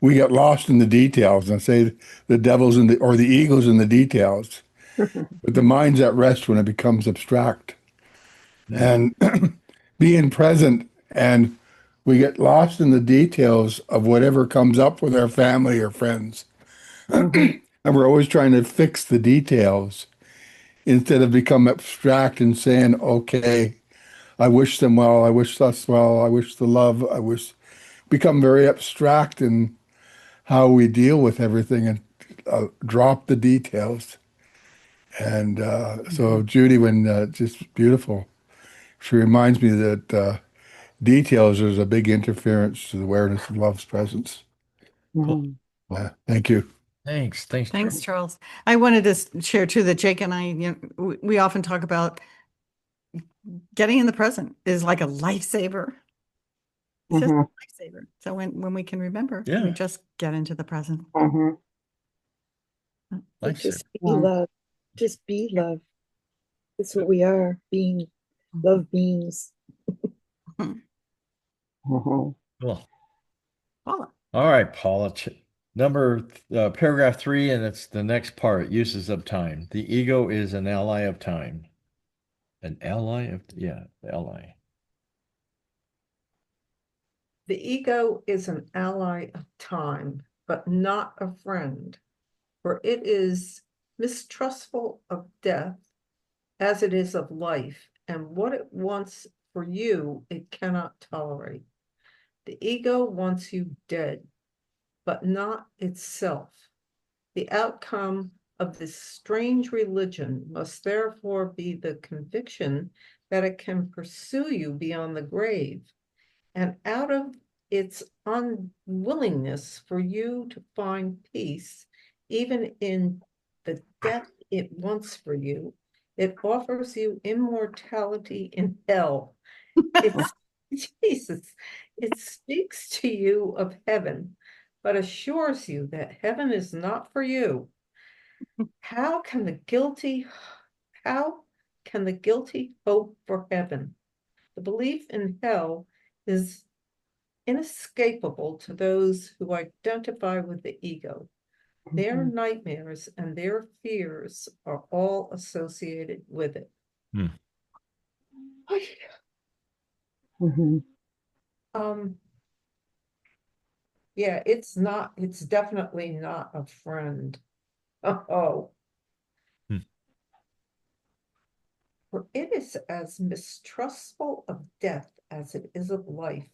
[SPEAKER 6] We get lost in the details and say the devil's in the or the ego's in the details, but the mind's at rest when it becomes abstract. And being present, and we get lost in the details of whatever comes up with our family or friends.
[SPEAKER 5] Mhm.
[SPEAKER 6] And we're always trying to fix the details instead of become abstract and saying, okay, I wish them well, I wish us well, I wish the love, I wish become very abstract in how we deal with everything and drop the details. And so Judy, when just beautiful, she reminds me that details is a big interference to the awareness of love's presence.
[SPEAKER 1] Cool.
[SPEAKER 5] Mhm.
[SPEAKER 6] Thank you.
[SPEAKER 1] Thanks. Thanks.
[SPEAKER 2] Thanks, Charles. I wanted to share too that Jake and I, we often talk about getting in the present is like a lifesaver. It's just a
[SPEAKER 5] Mhm.
[SPEAKER 2] lifesaver. So when we can remember,
[SPEAKER 1] Yeah.
[SPEAKER 2] we just get into the present.
[SPEAKER 5] Mhm.
[SPEAKER 1] Lifesaver.
[SPEAKER 7] Just be
[SPEAKER 5] Yeah.
[SPEAKER 7] love. Just be love. That's what we are, being love beings.
[SPEAKER 5] Mhm.
[SPEAKER 1] Cool.
[SPEAKER 2] Paula.
[SPEAKER 1] All right, Paula. Paragraph 3, and it's the next part, uses of time. The ego is an ally of time. An ally of, ally.
[SPEAKER 8] The ego is an ally of time, but not a friend, for it is mistrustful of death as it is of life, and what it wants for you, it cannot tolerate. The ego wants you dead, but not itself. The outcome of this strange religion must therefore be the conviction that it can pursue you beyond the grave, and out of its unwillingness for you to find peace, even in the death it wants for you, it offers you immortality in hell. It's Jesus. It speaks to you of heaven, but assures you that heaven is not for you. How can the guilty, how can the guilty hope for heaven? The belief in hell is inescapable to those who identify with the ego. Their
[SPEAKER 5] Mhm.
[SPEAKER 8] nightmares and their fears are all associated with it.
[SPEAKER 1] Hmm.
[SPEAKER 5] Mhm.
[SPEAKER 8] Um, yeah, it's definitely not a friend. Oh,
[SPEAKER 1] Hmm.
[SPEAKER 8] for it is as mistrustful of death as it is of life.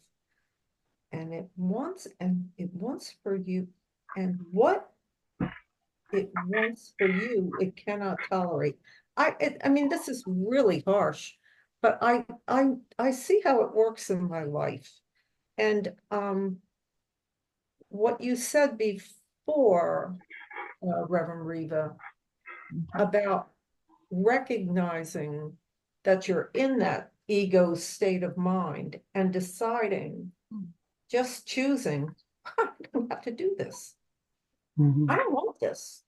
[SPEAKER 8] And it wants for you, and what it wants for you, it cannot tolerate. I mean, this is really harsh, but I see how it works in my life. And what you said before, Reverend Riva, about recognizing that you're in that ego state of mind and deciding, just choosing, I don't have to do this.
[SPEAKER 5] Mhm.
[SPEAKER 8] I don't want this.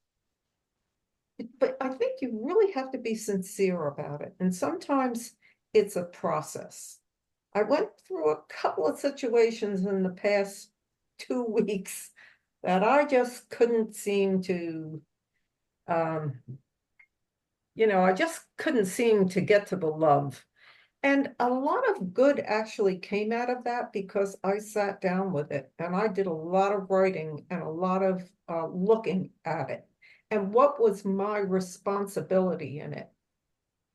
[SPEAKER 8] But I think you really have to be sincere about it. And sometimes it's a process. I went through a couple of situations in the past 2 weeks that I just couldn't seem to, um, I just couldn't seem to get to the love. And a lot of good actually came out of that because I sat down with it and I did a lot of writing and a lot of looking at it. And what was my responsibility in it?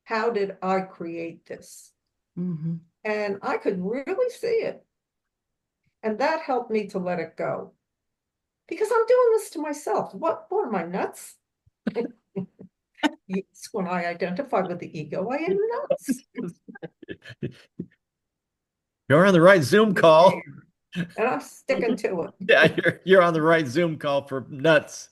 [SPEAKER 8] How did I create this?
[SPEAKER 2] Mhm.
[SPEAKER 8] And I could really see it. And that helped me to let it go because I'm doing this to myself. What am I, nuts? Yes, when I identify with the ego, I am nuts.
[SPEAKER 1] You're on the right Zoom call.
[SPEAKER 8] And I'm sticking to it.
[SPEAKER 1] Yeah, you're on the right Zoom call for nuts.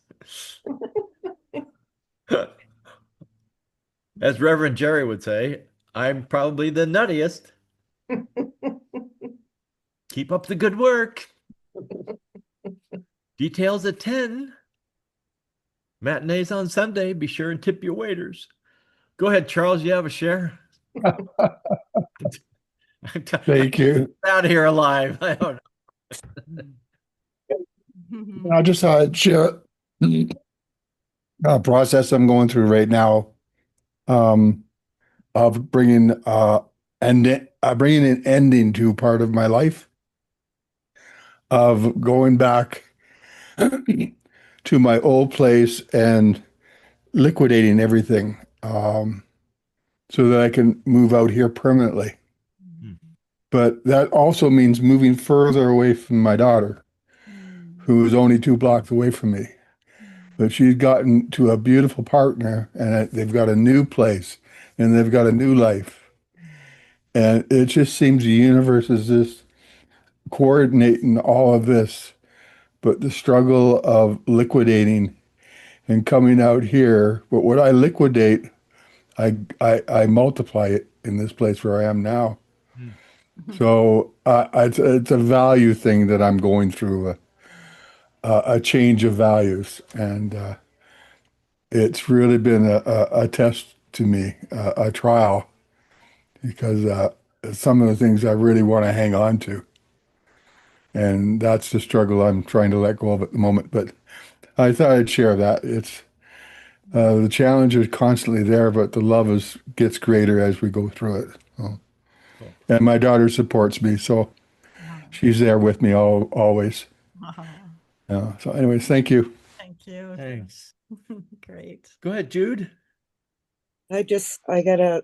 [SPEAKER 1] As Reverend Jerry would say, I'm probably the nuttiest. Keep up the good work. Details at 10. Matinees on Sunday. Be sure and tip your waiters. Go ahead, Charles. You have a share?
[SPEAKER 6] Thank you.
[SPEAKER 1] Out here alive. I don't
[SPEAKER 6] I just share a process I'm going through right now, um, of bringing an ending to part of my life, of going back to my old place and liquidating everything, so that I can move out here permanently.
[SPEAKER 1] know.
[SPEAKER 6] But that also means moving further away from my daughter, who is only 2 blocks away from me. But she's gotten to a beautiful partner, and they've got a new place, and they've got a new life. And it just seems the universe is just coordinating all of this. But the struggle of liquidating and coming out here, but what I liquidate, I multiply it in this place where I am now.
[SPEAKER 1] Mm.
[SPEAKER 6] So it's a value thing that I'm going through, a change of values, and it's really been a test to me, a trial, because some of the things I really want to hang on to, and that's the struggle I'm trying to let go of at the moment. But I thought I'd share that. It's the challenge is constantly there, but the love gets greater as we go through it. So,
[SPEAKER 1] Cool.
[SPEAKER 6] and my daughter supports me, so she's there with me always. So, anyways, thank you.
[SPEAKER 2] Thank you.
[SPEAKER 1] Thanks.
[SPEAKER 2] Great.
[SPEAKER 1] Go ahead, Jude.
[SPEAKER 7] I gotta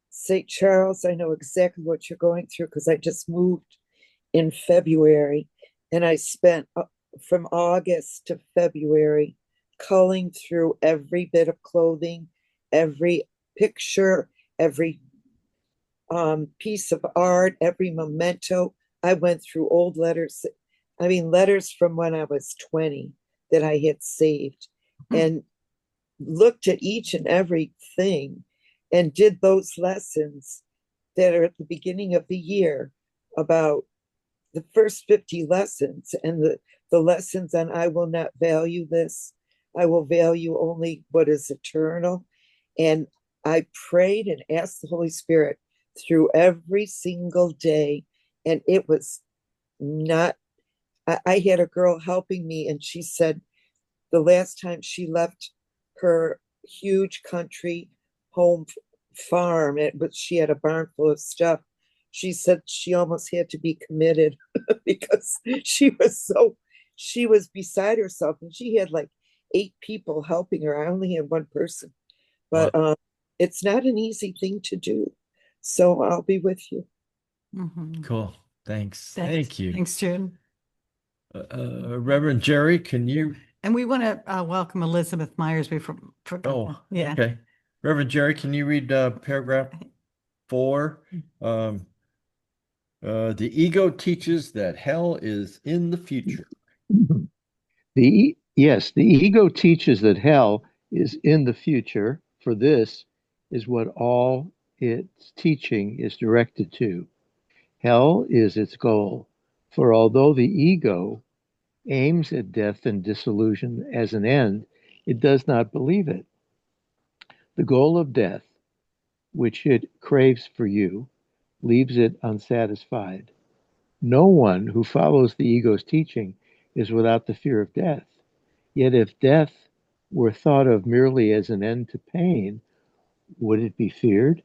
[SPEAKER 7] say, Charles, I know exactly what you're going through because I just moved in February, and I spent from August to February culling through every bit of clothing, every picture, every piece of art, every memento. I went through old letters, letters from when I was 20 that I had saved, and looked at each and every thing and did those lessons that are at the beginning of the year, about the first 50 lessons, and the lessons on I will not value this. I will value only what is eternal. And I prayed and asked the Holy Spirit through every single day. And it was not, I had a girl helping me, and she said the last time she left her huge country home farm, but she had a barn full of stuff. She said she almost had to be committed because she was beside herself, and she had like 8 people helping her. I only had one person, but it's not an easy thing to do. So I'll be with you.
[SPEAKER 1] Cool. Thanks. Thank you.
[SPEAKER 2] Thanks, Jude.
[SPEAKER 1] Reverend Jerry, can you?
[SPEAKER 2] And we want to welcome Elizabeth Myers before.
[SPEAKER 1] Oh,
[SPEAKER 2] yeah.
[SPEAKER 1] okay. Reverend Jerry, can you read paragraph 4? The ego teaches that hell is in the future.
[SPEAKER 9] Yes, the ego teaches that hell is in the future, for this is what all its teaching is directed to. Hell is its goal, for although the ego aims at death and dissolution as an end, it does not believe it. The goal of death, which it craves for you, leaves it unsatisfied. No one who follows the ego's teaching is without the fear of death. Yet if death were thought of merely as an end to pain, would it be feared?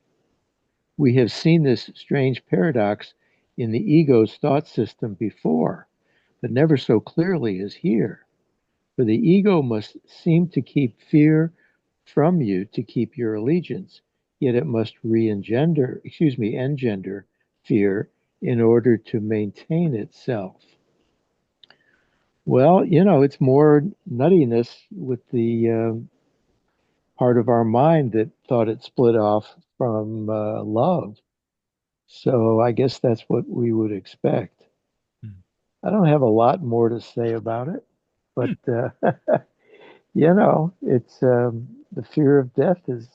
[SPEAKER 9] We have seen this strange paradox in the ego's thought system before, but never so clearly as here. For the ego must seem to keep fear from you to keep your allegiance, yet it must engender fear in order to maintain itself. Well, it's more nuttiness with the part of our mind that thought it split off from love. So I guess that's what we would expect. I don't have a lot more to say about it, but it's the fear of death is.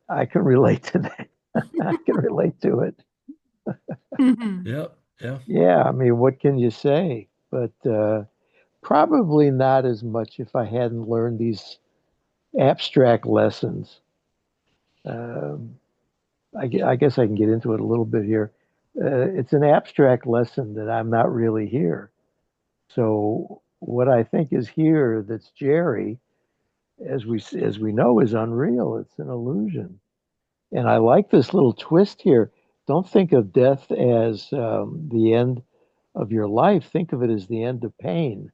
[SPEAKER 9] I can relate to that. I can relate to it.
[SPEAKER 1] Yep. Yeah.
[SPEAKER 9] Yeah, I mean, what can you say? But probably not as much if I hadn't learned these abstract lessons. I guess I can get into it a little bit here. It's an abstract lesson that I'm not really here. So what I think is here that's Jerry, as we know, is unreal. It's an illusion. And I like this little twist here. Don't think of death as the end of your life. Think of it as the end of pain.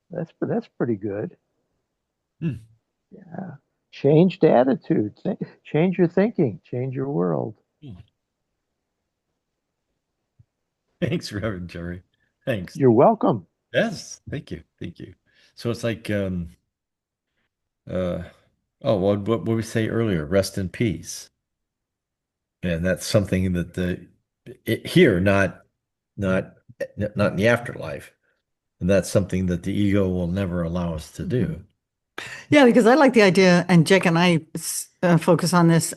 [SPEAKER 9] That's pretty good.
[SPEAKER 1] Hmm.
[SPEAKER 9] Yeah. Changed attitude. Change your thinking. Change your world.
[SPEAKER 1] Thanks, Reverend Jerry. Thanks.
[SPEAKER 9] You're welcome.
[SPEAKER 1] Yes, thank you. Thank you. So it's like uh oh, what we say earlier, rest in peace. And that's something that here, not not in the afterlife. And that's something that the ego will never allow us to do.
[SPEAKER 2] Yeah, because I like the idea, and Jake and I focus on this.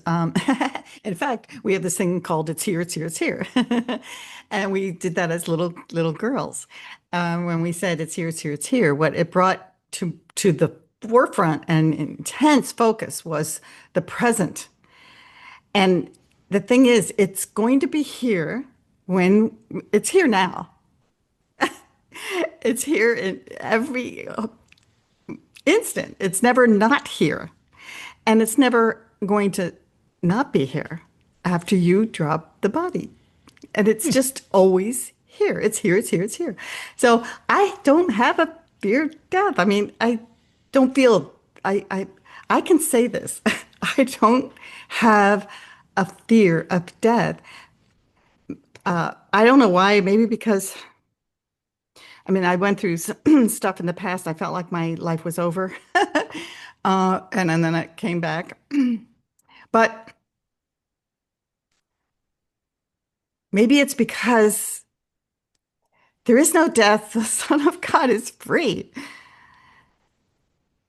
[SPEAKER 2] In fact, we have this thing called "It's Here, It's Here, It's Here," and we did that as little girls. When we said "It's here, it's here, it's here," what it brought to the forefront and intense focus was the present. And the thing is, it's going to be here when it's here now. It's here in every instant. It's never not here. And it's never going to not be here after you drop the body. And it's just always here. It's here, it's here, it's here. So I don't have a fear of death. I mean, I don't feel I can say this. I don't have a fear of death. I don't know why, maybe because I mean, I went through stuff in the past. I felt like my life was over. And then it came back. But maybe it's because there is no death. The Son of God is free.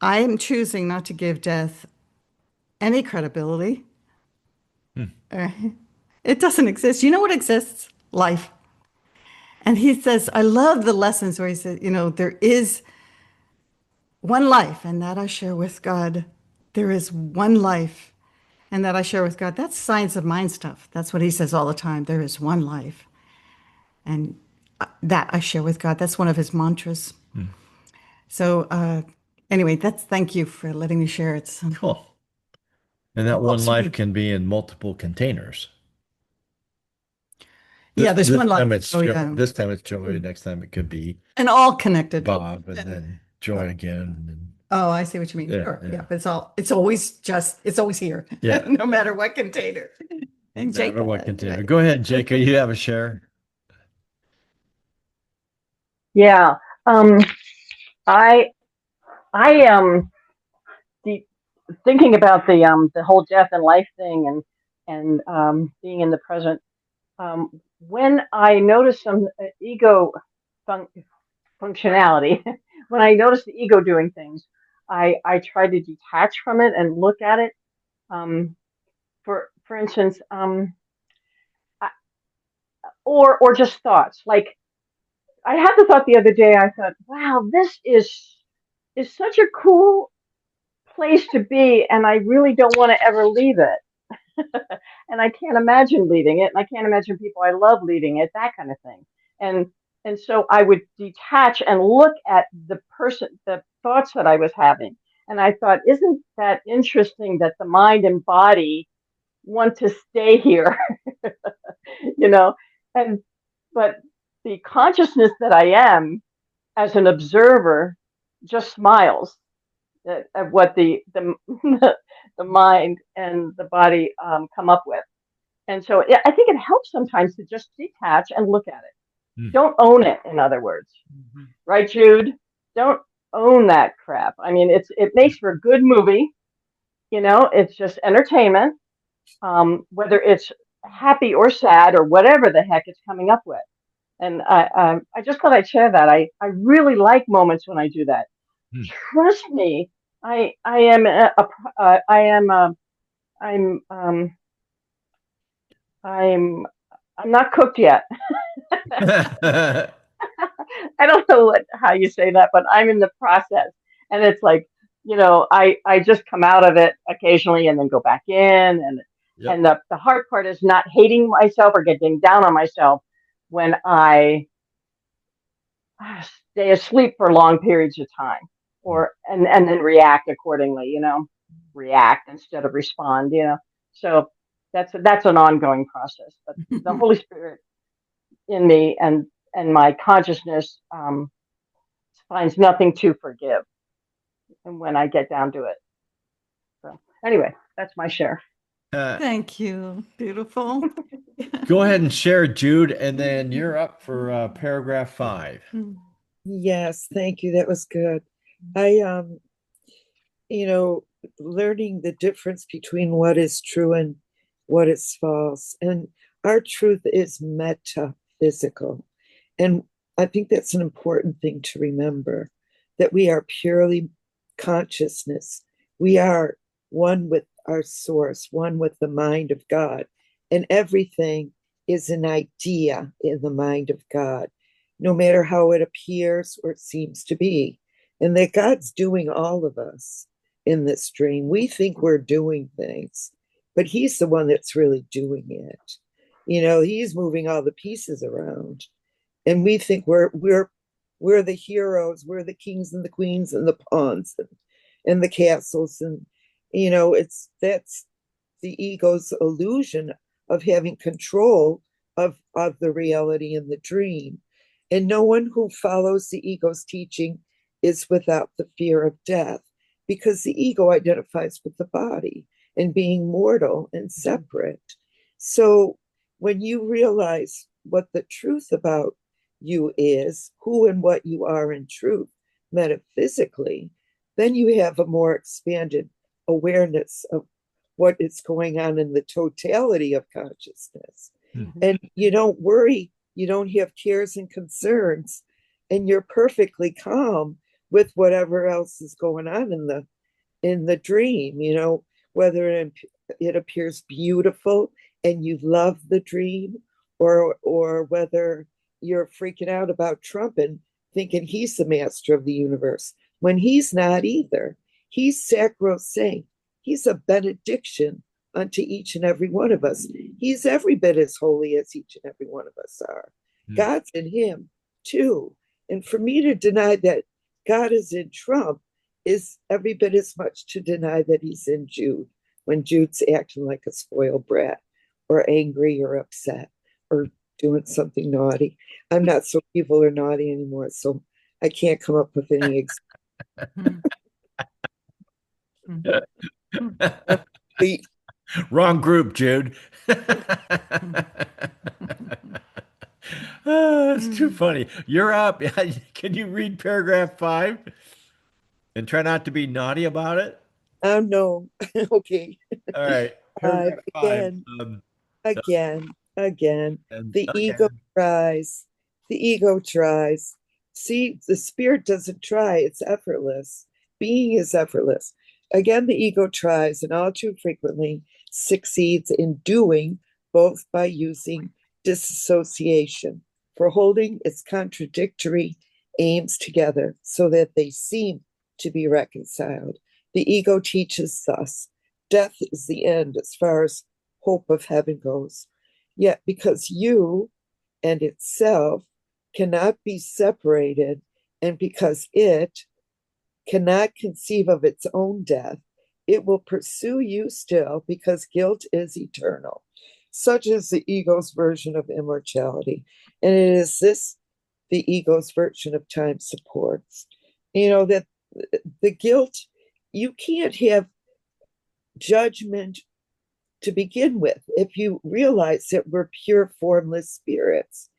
[SPEAKER 2] I am choosing not to give death any credibility. Uh, It doesn't exist. You know what exists? Life. And he says, I love the lessons where he says, you know, there is one life, and that I share with God. There is one life, and that I share with God. That's science of mind stuff. That's what he says all the time. There is one life, and that I share with God. That's one of his mantras. So, anyway, thank you for letting me share it.
[SPEAKER 1] Cool. And that
[SPEAKER 2] Oh,
[SPEAKER 1] one life
[SPEAKER 2] sorry.
[SPEAKER 1] can be in multiple containers.
[SPEAKER 2] Yeah, there's
[SPEAKER 1] This
[SPEAKER 2] one
[SPEAKER 1] time
[SPEAKER 2] life.
[SPEAKER 1] it's
[SPEAKER 2] Oh, yeah.
[SPEAKER 1] this time it's Joy. Next time it could be
[SPEAKER 2] And all connected.
[SPEAKER 1] Bob, and then Joy again. And
[SPEAKER 2] Oh, I see what you mean.
[SPEAKER 1] Yeah,
[SPEAKER 2] Sure.
[SPEAKER 1] yeah.
[SPEAKER 2] Yeah, but it's always here.
[SPEAKER 1] Yeah.
[SPEAKER 2] No matter what container. And
[SPEAKER 1] no matter what
[SPEAKER 2] Jake,
[SPEAKER 1] container. Go ahead, Jake. You have a share.
[SPEAKER 5] Yeah. I I am thinking about the whole death and life thing and being in the present. When I notice some ego functionality, when I notice the ego doing things, I try to detach from it and look at it. For instance, I- or just thoughts. Like I had the thought the other day. I thought, wow, this is such a cool place to be, and I really don't want to ever leave it. And I can't imagine leaving it, and I can't imagine people I love leaving it, that kind of thing. And and so I would detach and look at the thoughts that I was having, and I thought, isn't that interesting that the mind and body want to stay here, you know? And but the consciousness that I am as an observer just smiles at what the the mind and the body come up with. And so I think it helps sometimes to just detach and look at it. Don't own it, in other words. Right, Jude? Don't own that crap. I mean, it makes for a good movie. You know, it's just entertainment, whether it's happy or sad or whatever the heck it's coming up with. And I just thought I'd share that. I really like moments when I do that. Trust me, I am I am I'm I'm not cooked yet. I don't know how you say that, but I'm in the process, and it's like I just come out of it occasionally and then go back in.
[SPEAKER 1] Yep.
[SPEAKER 5] And the hard part is not hating myself or getting down on myself when I stay asleep for long periods of time and then react accordingly, react instead of respond. So that's an ongoing process, but the Holy Spirit in me and my consciousness finds nothing to forgive, and when I get down to it. So anyway, that's my share.
[SPEAKER 2] Thank you. Beautiful.
[SPEAKER 1] Go ahead and share, Jude, and then you're up for paragraph 5.
[SPEAKER 7] Yes, thank you. That was good. I learning the difference between what is true and what is false. And our truth is metaphysical. And I think that's an important thing to remember, that we are purely consciousness. We are one with our source, one with the mind of God. And everything is an idea in the mind of God, no matter how it appears or it seems to be. And that God's doing all of us in this dream. We think we're doing things, but he's the one that's really doing it. He's moving all the pieces around. And we think we're the heroes, we're the kings and the queens and the pawns and the castles. And that's the ego's illusion of having control of the reality in the dream. And no one who follows the ego's teaching is without the fear of death, because the ego identifies with the body and being mortal and separate. So when you realize what the truth about you is, who and what you are in truth, metaphysically, then you have a more expanded awareness of what is going on in the totality of consciousness. Mm-hmm. And you don't worry, you don't have cares and concerns, and you're perfectly calm with whatever else is going on in the dream, whether it appears beautiful and you love the dream, or whether you're freaking out about Trump and thinking he's the master of the universe, when he's not either. He's sacrosanct. He's a benediction unto each and every one of us. He's every bit as holy as each and every one of us are. God's in him too. And for me to deny that God is in Trump is every bit as much to deny that he's in Jude, when Jude's acting like a spoiled brat, or angry or upset, or doing something naughty. I'm not so evil or naughty anymore, so I can't come up with any
[SPEAKER 1] Wrong group, Jude. It's too funny. You're up. Can you read paragraph 5 and try not to be naughty about it?
[SPEAKER 7] Oh, no. Okay.
[SPEAKER 1] All right. Paragraph 5.
[SPEAKER 7] Again. The ego tries. The ego tries. See, the spirit doesn't try. It's effortless. Being is effortless. Again, the ego tries, and all too frequently succeeds in doing both by using disassociation, for holding its contradictory aims together so that they seem to be reconciled. The ego teaches thus: death is the end as far as hope of heaven goes. Yet because you and itself cannot be separated, and because it cannot conceive of its own death, it will pursue you still, because guilt is eternal. Such is the ego's version of immortality. And it is this the ego's version of time supports. That the guilt, you can't have judgment to begin with if you realize that we're pure formless spirits.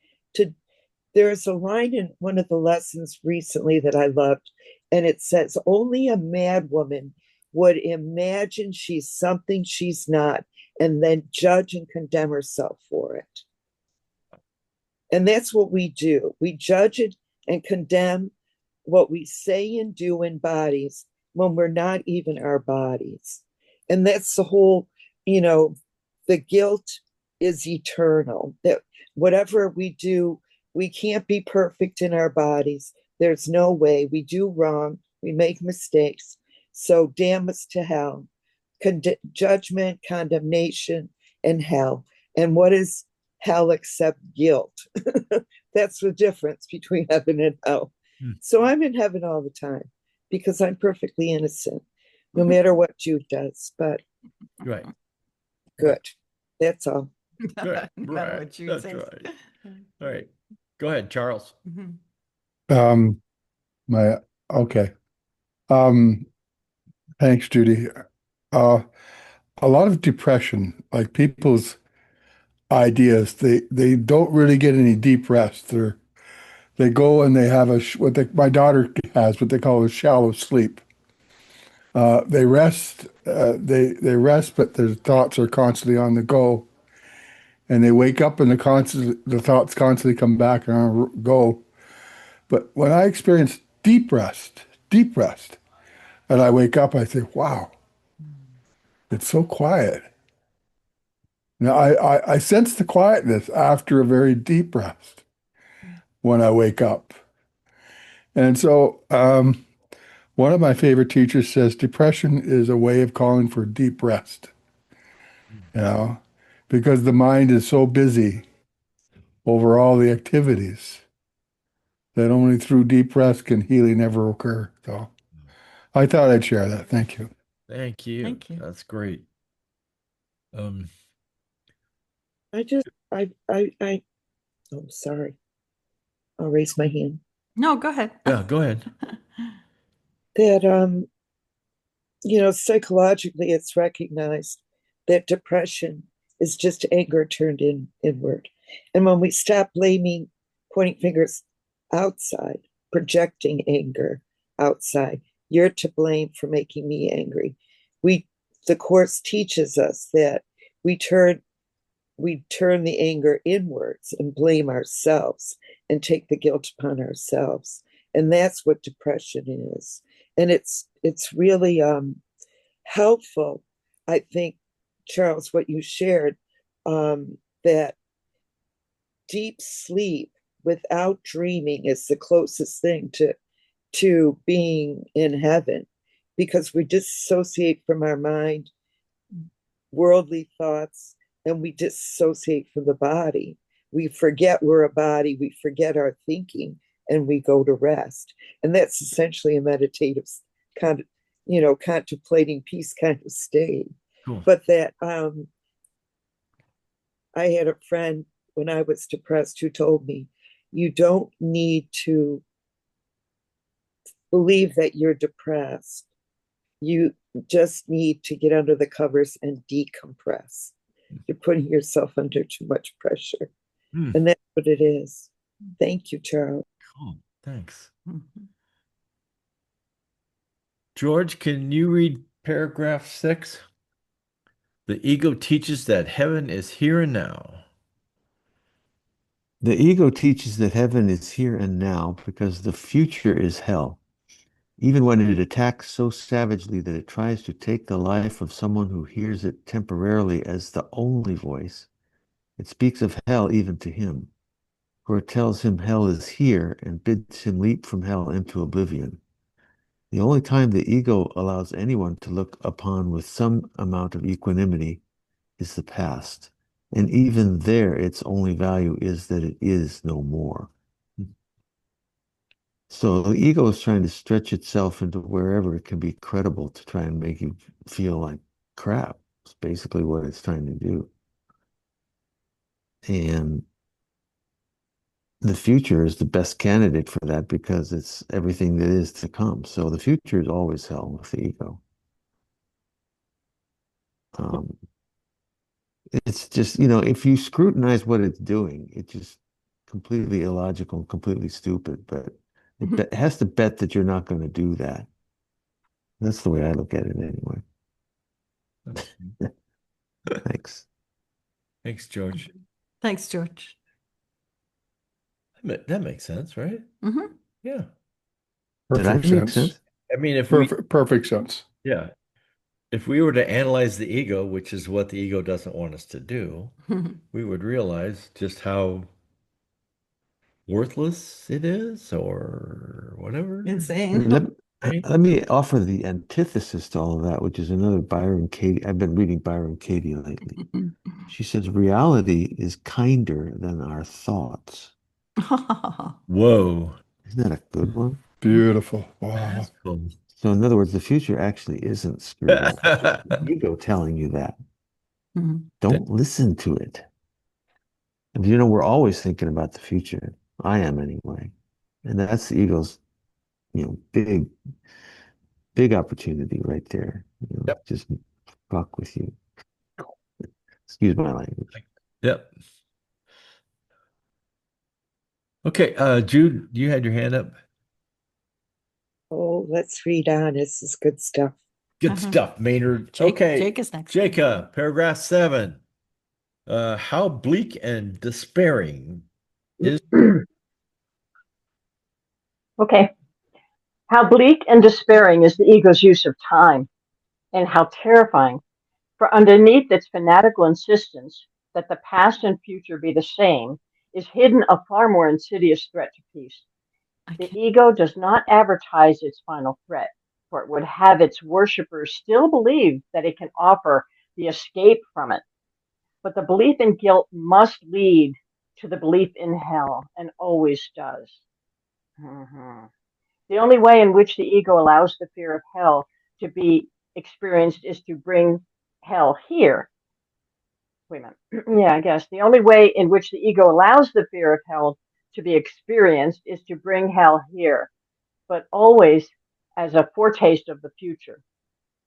[SPEAKER 7] There's a line in one of the lessons recently that I loved, and it says, only a mad woman would imagine she's something she's not, and then judge and condemn herself for it. And that's what we do. We judge it and condemn what we say and do in bodies when we're not even our bodies. And that's the whole, the guilt is eternal. That whatever we do, we can't be perfect in our bodies. There's no way. We do wrong. We make mistakes. So damn us to hell, judgment, condemnation, and hell. And what is hell except guilt? That's the difference between heaven and hell.
[SPEAKER 1] Hmm.
[SPEAKER 7] So I'm in heaven all the time because I'm perfectly innocent, no matter what Jude does. But
[SPEAKER 1] Right.
[SPEAKER 7] good. That's all.
[SPEAKER 1] Good.
[SPEAKER 2] No matter
[SPEAKER 1] Right.
[SPEAKER 2] what Jude
[SPEAKER 1] That's
[SPEAKER 2] says.
[SPEAKER 1] right. All right. Go ahead, Charles.
[SPEAKER 2] Mhm.
[SPEAKER 6] My okay. Um, Thanks, Judy. Uh, a lot of depression, like people's ideas, they don't really get any deep rest. They go and they have my daughter has what they call a shallow sleep. They rest, they rest, but their thoughts are constantly on the go, and they wake up and the thoughts constantly come back and go. But when I experience deep rest, and I wake up, I say, "Wow, it's so quiet." Now I sense the quietness after a very deep rest when I wake up, and so one of my favorite teachers says depression is a way of calling for deep rest. You know, because the mind is so busy over all the activities that only through deep rest can healing ever occur. So I thought I'd share that. Thank you.
[SPEAKER 1] Thank you.
[SPEAKER 2] Thank you.
[SPEAKER 1] That's great. Um,
[SPEAKER 7] I just, oh, sorry. I'll raise my hand.
[SPEAKER 2] No, go ahead.
[SPEAKER 1] yeah, go ahead.
[SPEAKER 7] That, psychologically, it's recognized that depression is just anger turned inward. And when we stop blaming, pointing fingers outside, projecting anger outside, you're to blame for making me angry. The course teaches us that we turn the anger inwards and blame ourselves and take the guilt upon ourselves. And that's what depression is. And it's really helpful, I think, Charles, what you shared, that deep sleep without dreaming is the closest thing to being in heaven, because we disassociate from our mind worldly thoughts, and we disassociate from the body. We forget we're a body, we forget our thinking, and we go to rest. And that's essentially a meditative kind of, contemplating peace kind of state.
[SPEAKER 1] Cool.
[SPEAKER 7] But that I had a friend when I was depressed who told me, you don't need to believe that you're depressed. You just need to get under the covers and decompress. You're putting yourself under too much pressure.
[SPEAKER 1] Hmm.
[SPEAKER 7] And that's what it is. Thank you, Charles.
[SPEAKER 1] Cool. Thanks.
[SPEAKER 2] Mhm.
[SPEAKER 1] George, can you read paragraph 6? The ego teaches that heaven is here and now.
[SPEAKER 4] The ego teaches that heaven is here and now because the future is hell. Even when it attacks so savagely that it tries to take the life of someone who hears it temporarily as the only voice, it speaks of hell even to him, for it tells him hell is here and bids him leap from hell into oblivion. The only time the ego allows anyone to look upon with some amount of equanimity is the past. And even there, its only value is that it is no more. So the ego is trying to stretch itself into wherever it can be credible to try and make you feel like crap. It's basically what it's trying to do. And the future is the best candidate for that because it's everything that is to come. So the future is always hell with the ego. It's just, if you scrutinize what it's doing, it's just completely illogical and completely stupid. But it has to bet that you're not going to do that. That's the way I look at it anyway. Thanks.
[SPEAKER 1] Thanks, George.
[SPEAKER 2] Thanks, George.
[SPEAKER 1] That makes sense, right?
[SPEAKER 2] Mhm.
[SPEAKER 1] Yeah.
[SPEAKER 4] Did I
[SPEAKER 6] Perfect
[SPEAKER 4] make
[SPEAKER 6] sense.
[SPEAKER 4] sense?
[SPEAKER 1] I mean,
[SPEAKER 6] Perfect sense.
[SPEAKER 1] yeah, if we were to analyze the ego, which is what the ego doesn't want us to do, we would realize just how worthless it is or whatever.
[SPEAKER 2] Insane.
[SPEAKER 4] Let me offer the antithesis to all of that, which is another Byron Katie. I've been reading Byron Katie lately. She says reality is kinder than our thoughts.
[SPEAKER 1] Whoa.
[SPEAKER 4] Isn't that a good one?
[SPEAKER 6] Beautiful. Wow.
[SPEAKER 1] That's cool.
[SPEAKER 4] So, in other words, the future actually isn't screwed up. Ego telling you that. Don't listen to it. And you know, we're always thinking about the future. I am anyway. And that's the ego's, big opportunity right there.
[SPEAKER 1] Yep.
[SPEAKER 4] Just fuck with you. Excuse my language.
[SPEAKER 1] Yep. Okay, Jude, you had your hand up.
[SPEAKER 7] Oh, let's read on. This is good stuff.
[SPEAKER 1] Good stuff, Maynard.
[SPEAKER 2] Jake
[SPEAKER 1] Okay,
[SPEAKER 2] is next.
[SPEAKER 1] Jacob, paragraph 7. How bleak and despairing is
[SPEAKER 5] Okay. How bleak and despairing is the ego's use of time, and how terrifying. For underneath its fanatical insistence that the past and future be the same is hidden a far more insidious threat to peace. The ego does not advertise its final threat, for it would have its worshippers still believe that it can offer the escape from it. But the belief in guilt must lead to the belief in hell, and always does. The only way in which the ego allows the fear of hell to be experienced is to bring hell here. Wait a minute. Yeah, I guess. The only way in which the ego allows the fear of hell to be experienced is to bring hell here, but always as a foretaste of the future.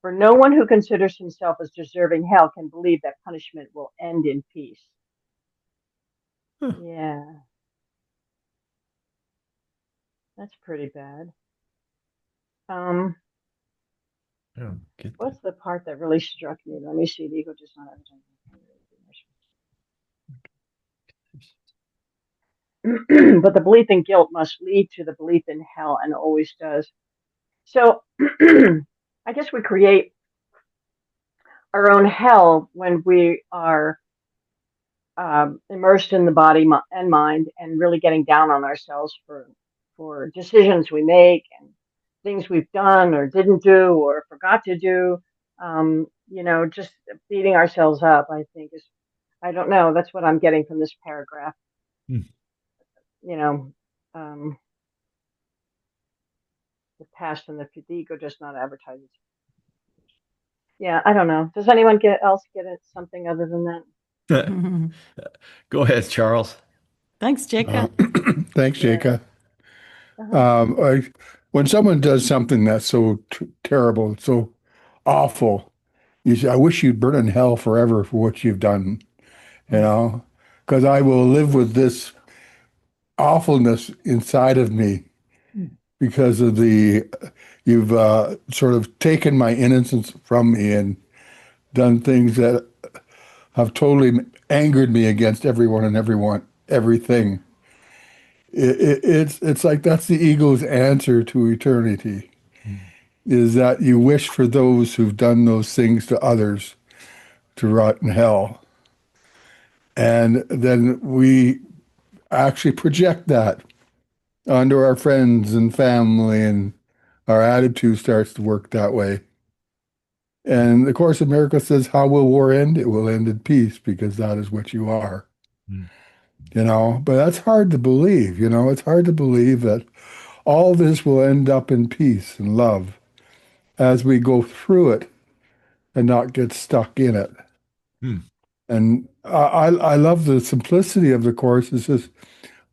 [SPEAKER 5] For no one who considers himself as deserving hell can believe that punishment will end in peace. Yeah. That's pretty bad. What's the part that really struck me? Let me see. The ego just not everything. But the belief in guilt must lead to the belief in hell, and always does. So I guess we create our own hell when we are immersed in the body and mind, and really getting down on ourselves for decisions we make and things we've done or didn't do or forgot to do. Just beating ourselves up, I think is, I don't know, that's what I'm getting from this paragraph. The past and the ego does not advertise it. Yeah, I don't know. Does anyone else get it something other than that?
[SPEAKER 1] Go ahead, Charles.
[SPEAKER 2] Thanks, Jacob.
[SPEAKER 6] Thanks, Jacob.
[SPEAKER 5] Uh-huh.
[SPEAKER 6] When someone does something that's so terrible, so awful, you say, I wish you'd burn in hell forever for what you've done, because I will live with this awfulness inside of me because of you've sort of taken my innocence from me and done things that have totally angered me against everyone and everything. It's like that's the ego's answer to eternity, is that you wish for those who've done those things to others to rot in hell. And then we actually project that onto our friends and family, and our attitude starts to work that way. And the Course of Miracles says, how will war end? It will end in peace, because that is what you are. But that's hard to believe, it's hard to believe that all this will end up in peace and love as we go through it and not get stuck in it. And I love the simplicity of the Course. It says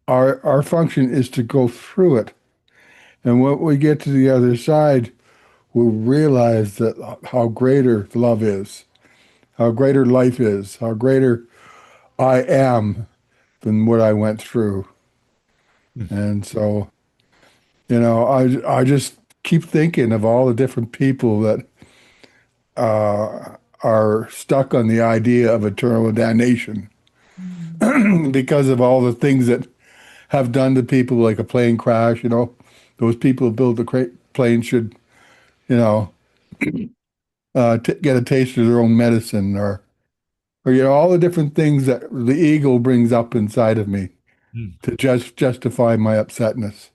[SPEAKER 6] our function is to go through it. And when we get to the other side, we'll realize that how greater love is, how greater life is, how greater I am than what I went through. And so, I just keep thinking of all the different people that are stuck on the idea of eternal damnation because of all the things that have done to people, like a plane crash. Those people who build the plane should, get a taste of their own medicine, or all the different things that the ego brings up inside of me to justify my upsetness.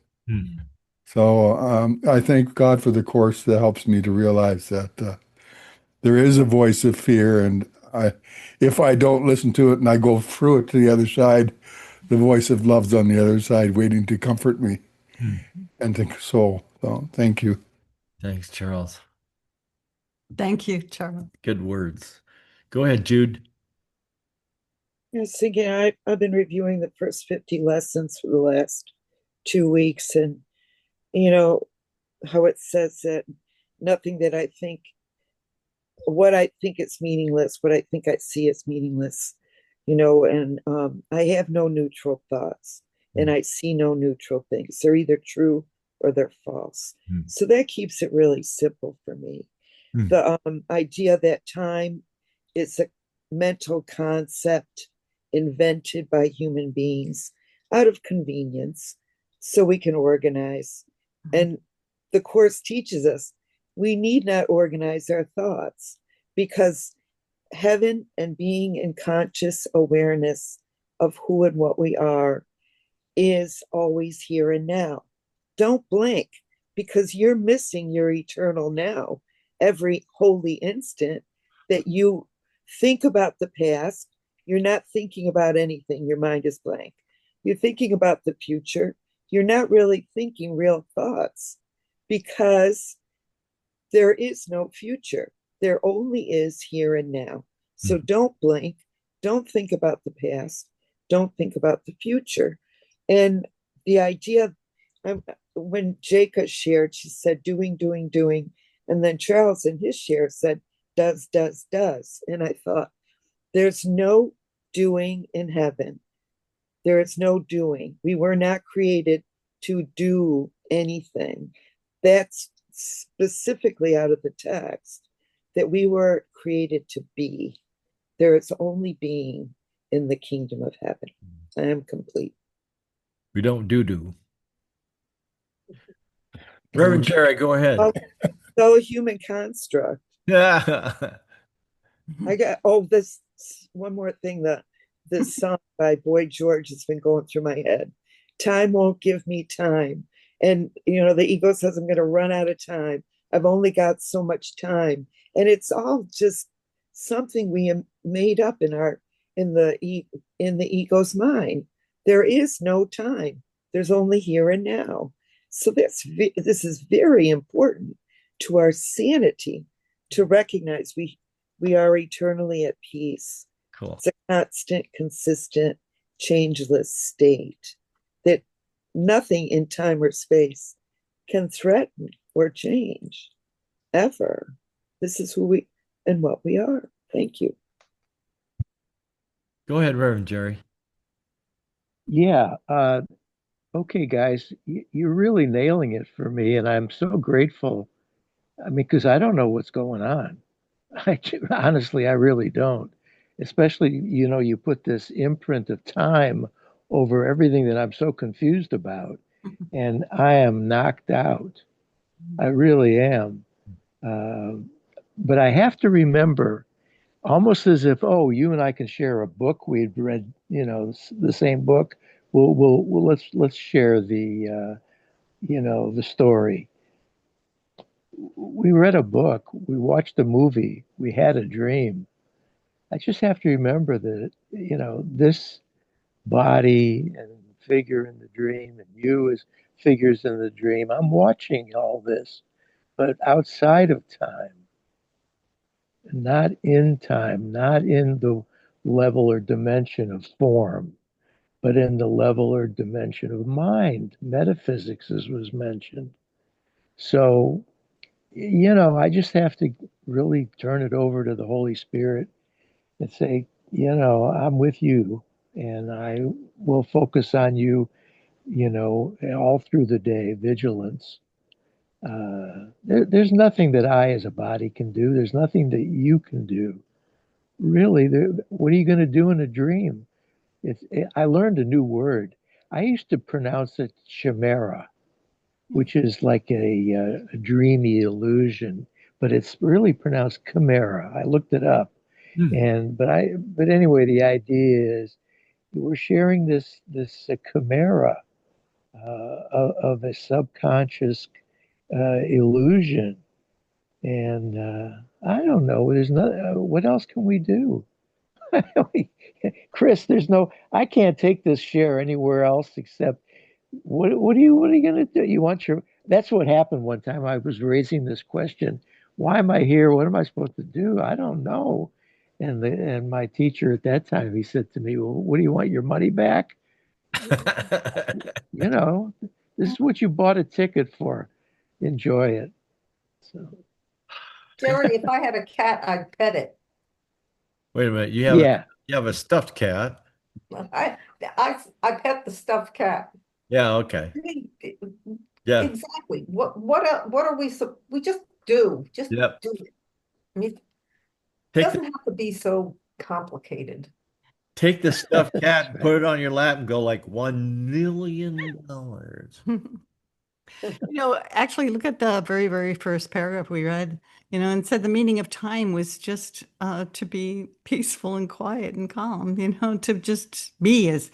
[SPEAKER 6] So I thank God for the course that helps me to realize that there is a voice of fear, and if I don't listen to it and I go through it to the other side, the voice of love's on the other side, waiting to comfort me
[SPEAKER 1] Hmm.
[SPEAKER 6] and to console. So thank you.
[SPEAKER 1] Thanks, Charles.
[SPEAKER 2] Thank you, Charles.
[SPEAKER 1] Good words. Go ahead, Jude.
[SPEAKER 7] I was thinking I've been reviewing the first 50 lessons for the last 2 weeks, and you know how it says that nothing that I think, what I think is meaningless, what I think I see is meaningless, and I have no neutral thoughts, and I see no neutral things. They're either true or they're false.
[SPEAKER 1] Hmm.
[SPEAKER 7] So that keeps it really simple for me.
[SPEAKER 1] Hmm.
[SPEAKER 7] The idea that time is a mental concept invented by human beings out of convenience so we can organize. And the Course teaches us we need not organize our thoughts because heaven and being in conscious awareness of who and what we are is always here and now. Don't blink because you're missing your eternal now every holy instant that you think about the past. You're not thinking about anything, your mind is blank. You're thinking about the future. You're not really thinking real thoughts because there is no future. There only is here and now. So don't blink. Don't think about the past. Don't think about the future. And the idea, when Jacob shared, she said, doing, doing, doing. And then Charles in his share said, does, does, does. And I thought, there's no doing in heaven. There is no doing. We were not created to do anything. That's specifically out of the text, that we were created to be. There is only being in the kingdom of heaven. I am complete.
[SPEAKER 1] We don't do. Reverend Jerry, go ahead.
[SPEAKER 7] So a human construct.
[SPEAKER 1] Yeah.
[SPEAKER 7] I got this one more thing, that this song by Boy George has been going through my head. Time won't give me time. And the ego says I'm going to run out of time. I've only got so much time. And it's all just something we made up in the ego's mind. There is no time. There's only here and now. So this is very important to our sanity, to recognize we are eternally at peace.
[SPEAKER 1] Cool.
[SPEAKER 7] It's a constant, consistent, changeless state that nothing in time or space can threaten or change ever. This is who we and what we are. Thank you.
[SPEAKER 1] Go ahead, Reverend Jerry.
[SPEAKER 9] Yeah. Okay, guys, you're really nailing it for me, and I'm so grateful. I mean, because I don't know what's going on. Honestly, I really don't. Especially, you put this imprint of time over everything that I'm so confused about, and I am knocked out. I really am. Uh, but I have to remember, almost as if, oh, you and I can share a book. We'd read, the same book. Let's share the story. We read a book. We watched a movie. We had a dream. I just have to remember that, this body and figure in the dream and you as figures in the dream, I'm watching all this, but outside of time, not in time, not in the level or dimension of form, but in the level or dimension of mind, metaphysics, as was mentioned. So, I just have to really turn it over to the Holy Spirit and say, I'm with you and I will focus on you, all through the day, vigilance. There's nothing that I as a body can do. There's nothing that you can do. Really, what are you going to do in a dream? I learned a new word. I used to pronounce it chimera, which is like a dreamy illusion, but it's really pronounced chimera. I looked it up, but anyway, the idea is we're sharing this chimera of a subconscious illusion. And I don't know. There's no. What else can we do? Chris, I can't take this share anywhere else except what are you going to do? That's what happened one time. I was raising this question. Why am I here? What am I supposed to do? I don't know. And my teacher at that time, he said to me, well, what do you want, your money back? You know, this is what you bought a ticket for. Enjoy it. So,
[SPEAKER 8] Jerry, if I had a cat, I'd pet it.
[SPEAKER 1] Wait a minute.
[SPEAKER 9] yeah.
[SPEAKER 1] You have a stuffed cat.
[SPEAKER 8] I I pet the stuffed cat.
[SPEAKER 1] Yeah, okay.
[SPEAKER 8] I mean,
[SPEAKER 1] Yeah.
[SPEAKER 8] exactly. What are we we just do
[SPEAKER 1] Yep.
[SPEAKER 8] do it. I mean, it
[SPEAKER 1] Take
[SPEAKER 8] doesn't have to be so complicated.
[SPEAKER 1] Take the stuffed cat and put it on your lap and go like $1 million.
[SPEAKER 2] Actually, look at the very, very first paragraph we read, and it said the meaning of time was just to be peaceful and quiet and calm, to just be as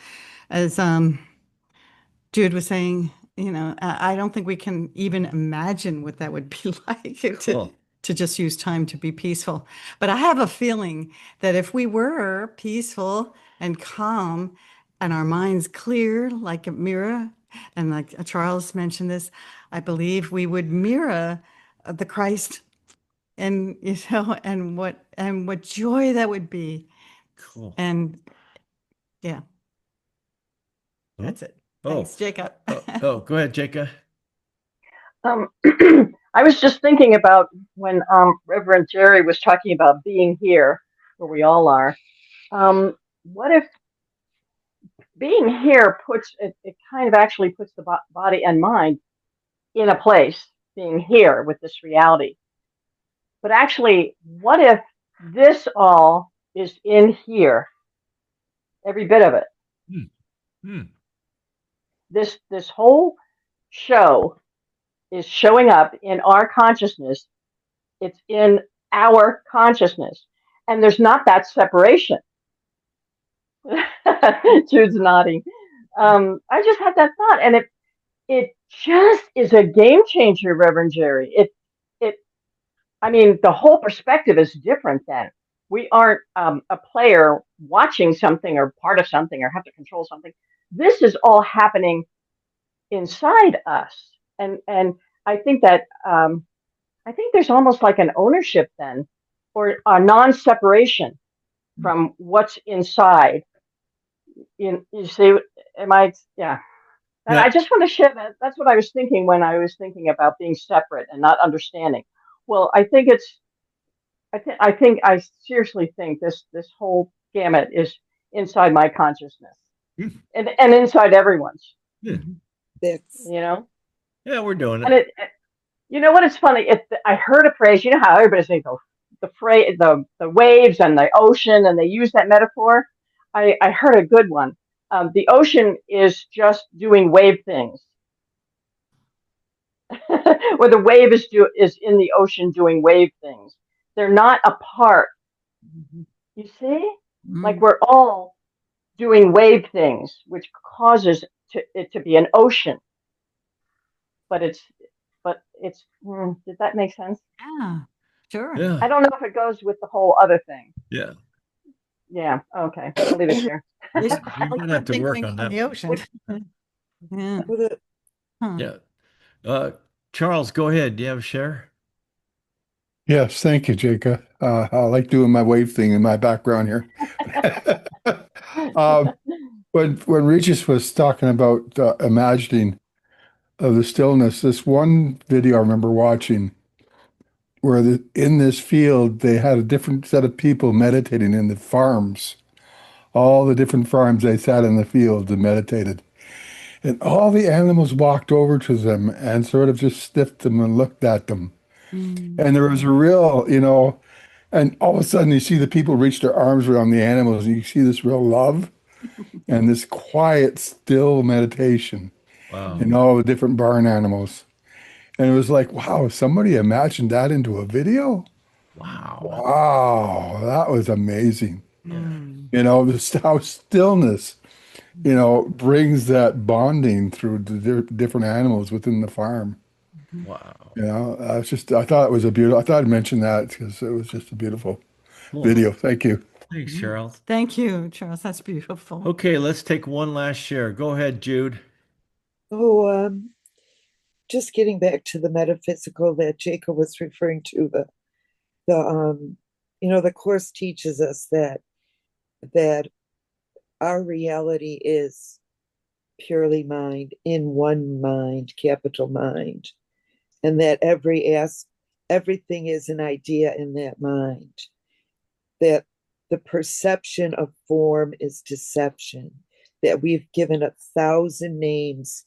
[SPEAKER 2] Jude was saying, I don't think we can even imagine what that would be like
[SPEAKER 1] Cool.
[SPEAKER 2] to just use time to be peaceful. But I have a feeling that if we were peaceful and calm and our minds clear like a mirror, and like Charles mentioned this, I believe we would mirror the Christ, and and what joy that would be.
[SPEAKER 1] Cool.
[SPEAKER 2] And yeah,
[SPEAKER 1] Oh,
[SPEAKER 2] that's it.
[SPEAKER 1] oh,
[SPEAKER 2] Thanks, Jacob.
[SPEAKER 1] go ahead, Jacob.
[SPEAKER 5] I was just thinking about when Reverend Jerry was talking about being here, where we all are. What if being here it kind of actually puts the body and mind in a place, being here with this reality. But actually, what if this all is in here, every bit of it?
[SPEAKER 1] Hmm.
[SPEAKER 5] This whole show is showing up in our consciousness. It's in our consciousness, and there's not that separation. Jude's nodding. I just had that thought, and it just is a game changer, Reverend Jerry. I mean, the whole perspective is different then. We aren't a player watching something or part of something or have to control something. This is all happening inside us, and I think that I think there's almost like an ownership then, or a non-separation from what's inside. You see, am I? Yeah. And
[SPEAKER 1] Yeah.
[SPEAKER 5] I just want to share that. That's what I was thinking when I was thinking about being separate and not understanding. Well, I seriously think this whole gamut is inside my consciousness, and inside everyone's.
[SPEAKER 1] Yeah.
[SPEAKER 7] That's
[SPEAKER 5] You know,
[SPEAKER 1] We're doing
[SPEAKER 5] and
[SPEAKER 1] it.
[SPEAKER 5] you know what? It's funny. I heard a phrase. You know how everybody says the phrase, the waves and the ocean, and they use that metaphor. I heard a good one. The ocean is just doing wave things, or the wave is in the ocean doing wave things. They're not apart. You see, like we're all doing wave things, which causes it to be an ocean. But did that make sense?
[SPEAKER 2] Yeah, sure.
[SPEAKER 1] Yeah.
[SPEAKER 5] I don't know if it goes with the whole other thing.
[SPEAKER 1] Yeah.
[SPEAKER 5] Yeah. Okay. I'll leave it there.
[SPEAKER 2] There's
[SPEAKER 1] You're
[SPEAKER 2] probably
[SPEAKER 1] gonna have to
[SPEAKER 2] something
[SPEAKER 1] work
[SPEAKER 2] going
[SPEAKER 1] on
[SPEAKER 2] in
[SPEAKER 1] that.
[SPEAKER 2] the ocean. Yeah.
[SPEAKER 7] well, the,
[SPEAKER 2] Huh.
[SPEAKER 1] Yeah. Charles, go ahead. Do you have a share?
[SPEAKER 6] Yes, thank you, Jacob. I like doing my wave thing in my background here. When Regis was talking about imagining of the stillness, this one video I remember watching where in this field they had a different set of people meditating in the farms. All the different farms, they sat in the fields and meditated. And all the animals walked over to them and sort of just sniffed them and looked at them. And there was a real, and all of a sudden you see the people reach their arms around the animals and you see this real love and this quiet, still meditation
[SPEAKER 1] Wow.
[SPEAKER 6] in all the different barn animals. And it was like, wow, somebody imagined that into a video?
[SPEAKER 1] Wow.
[SPEAKER 6] Wow, that was amazing.
[SPEAKER 1] Yeah.
[SPEAKER 6] How stillness brings that bonding through the different animals within the farm.
[SPEAKER 1] Wow.
[SPEAKER 6] I thought it was a beautiful, I thought I'd mention that because it was just a beautiful
[SPEAKER 1] Cool.
[SPEAKER 6] video. Thank you.
[SPEAKER 1] Thanks, Cheryl.
[SPEAKER 2] Thank you, Charles. That's beautiful.
[SPEAKER 1] Okay, let's take one last share. Go ahead, Jude.
[SPEAKER 7] Oh, just getting back to the metaphysical that Jacob was referring to, the course teaches us that our reality is purely mind, in one mind, capital mind, and that everything is an idea in that mind, that the perception of form is deception, that we've given 1,000 names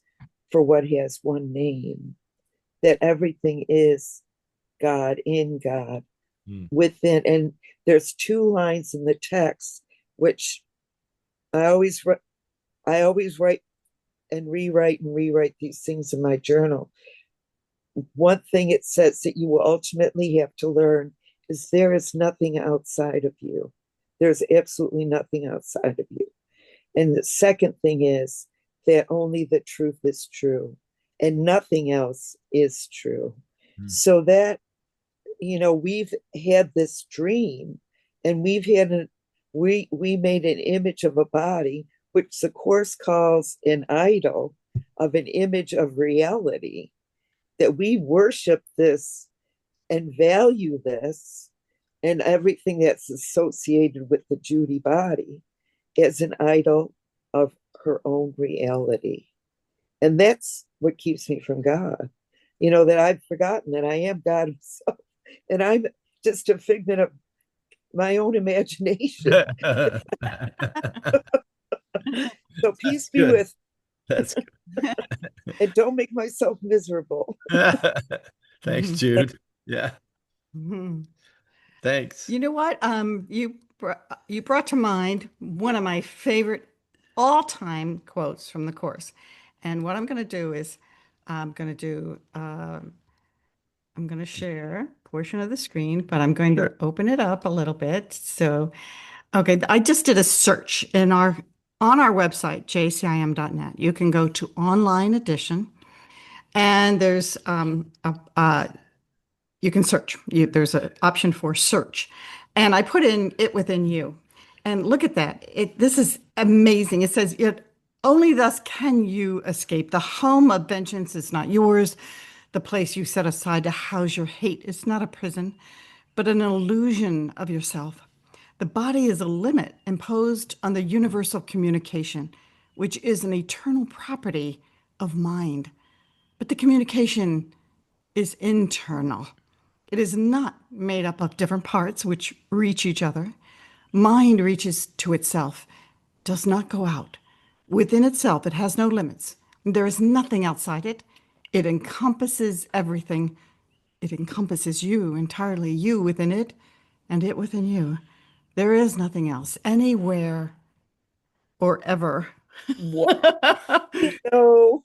[SPEAKER 7] for what has one name, that everything is God, in God, within. And there's 2 lines in the text which I always write and rewrite these things in my journal. One thing it says that you will ultimately have to learn is there is nothing outside of you. There's absolutely nothing outside of you. And the second thing is that only the truth is true and nothing else is true. So that, we've had this dream, and we made an image of a body, which the Course calls an idol, of an image of reality, that we worship this and value this and everything that's associated with the Judy body as an idol of her own reality. And that's what keeps me from God. That I've forgotten that I am God himself, and I'm just a figment of my own imagination. So peace be
[SPEAKER 1] good.
[SPEAKER 7] with.
[SPEAKER 1] That's good.
[SPEAKER 7] And don't make myself miserable.
[SPEAKER 1] Thanks, Jude. Yeah.
[SPEAKER 2] Mhm.
[SPEAKER 1] Thanks.
[SPEAKER 2] You know what? You brought to mind one of my favorite all-time quotes from the Course. And what I'm going to do is I'm going to do I'm going to share a portion of the screen, but I'm going to open it up a little bit. So, okay, I just did a search on our website, jcim.net. You can go to online edition, and there's you can search. There's an option for search, and I put in "It Within You," and look at that. This is amazing. It says, "It only thus can you escape. The home of vengeance is not yours. The place you set aside to house your hate is not a prison, but an illusion of yourself. The body is a limit imposed on the universal communication, which is an eternal property of mind. But the communication is internal. It is not made up of different parts which reach each other. Mind reaches to itself, does not go out. Within itself, it has no limits. There is nothing outside it. It encompasses everything. It encompasses you entirely, you within it, and it within you. There is nothing else, anywhere or ever."
[SPEAKER 7] No.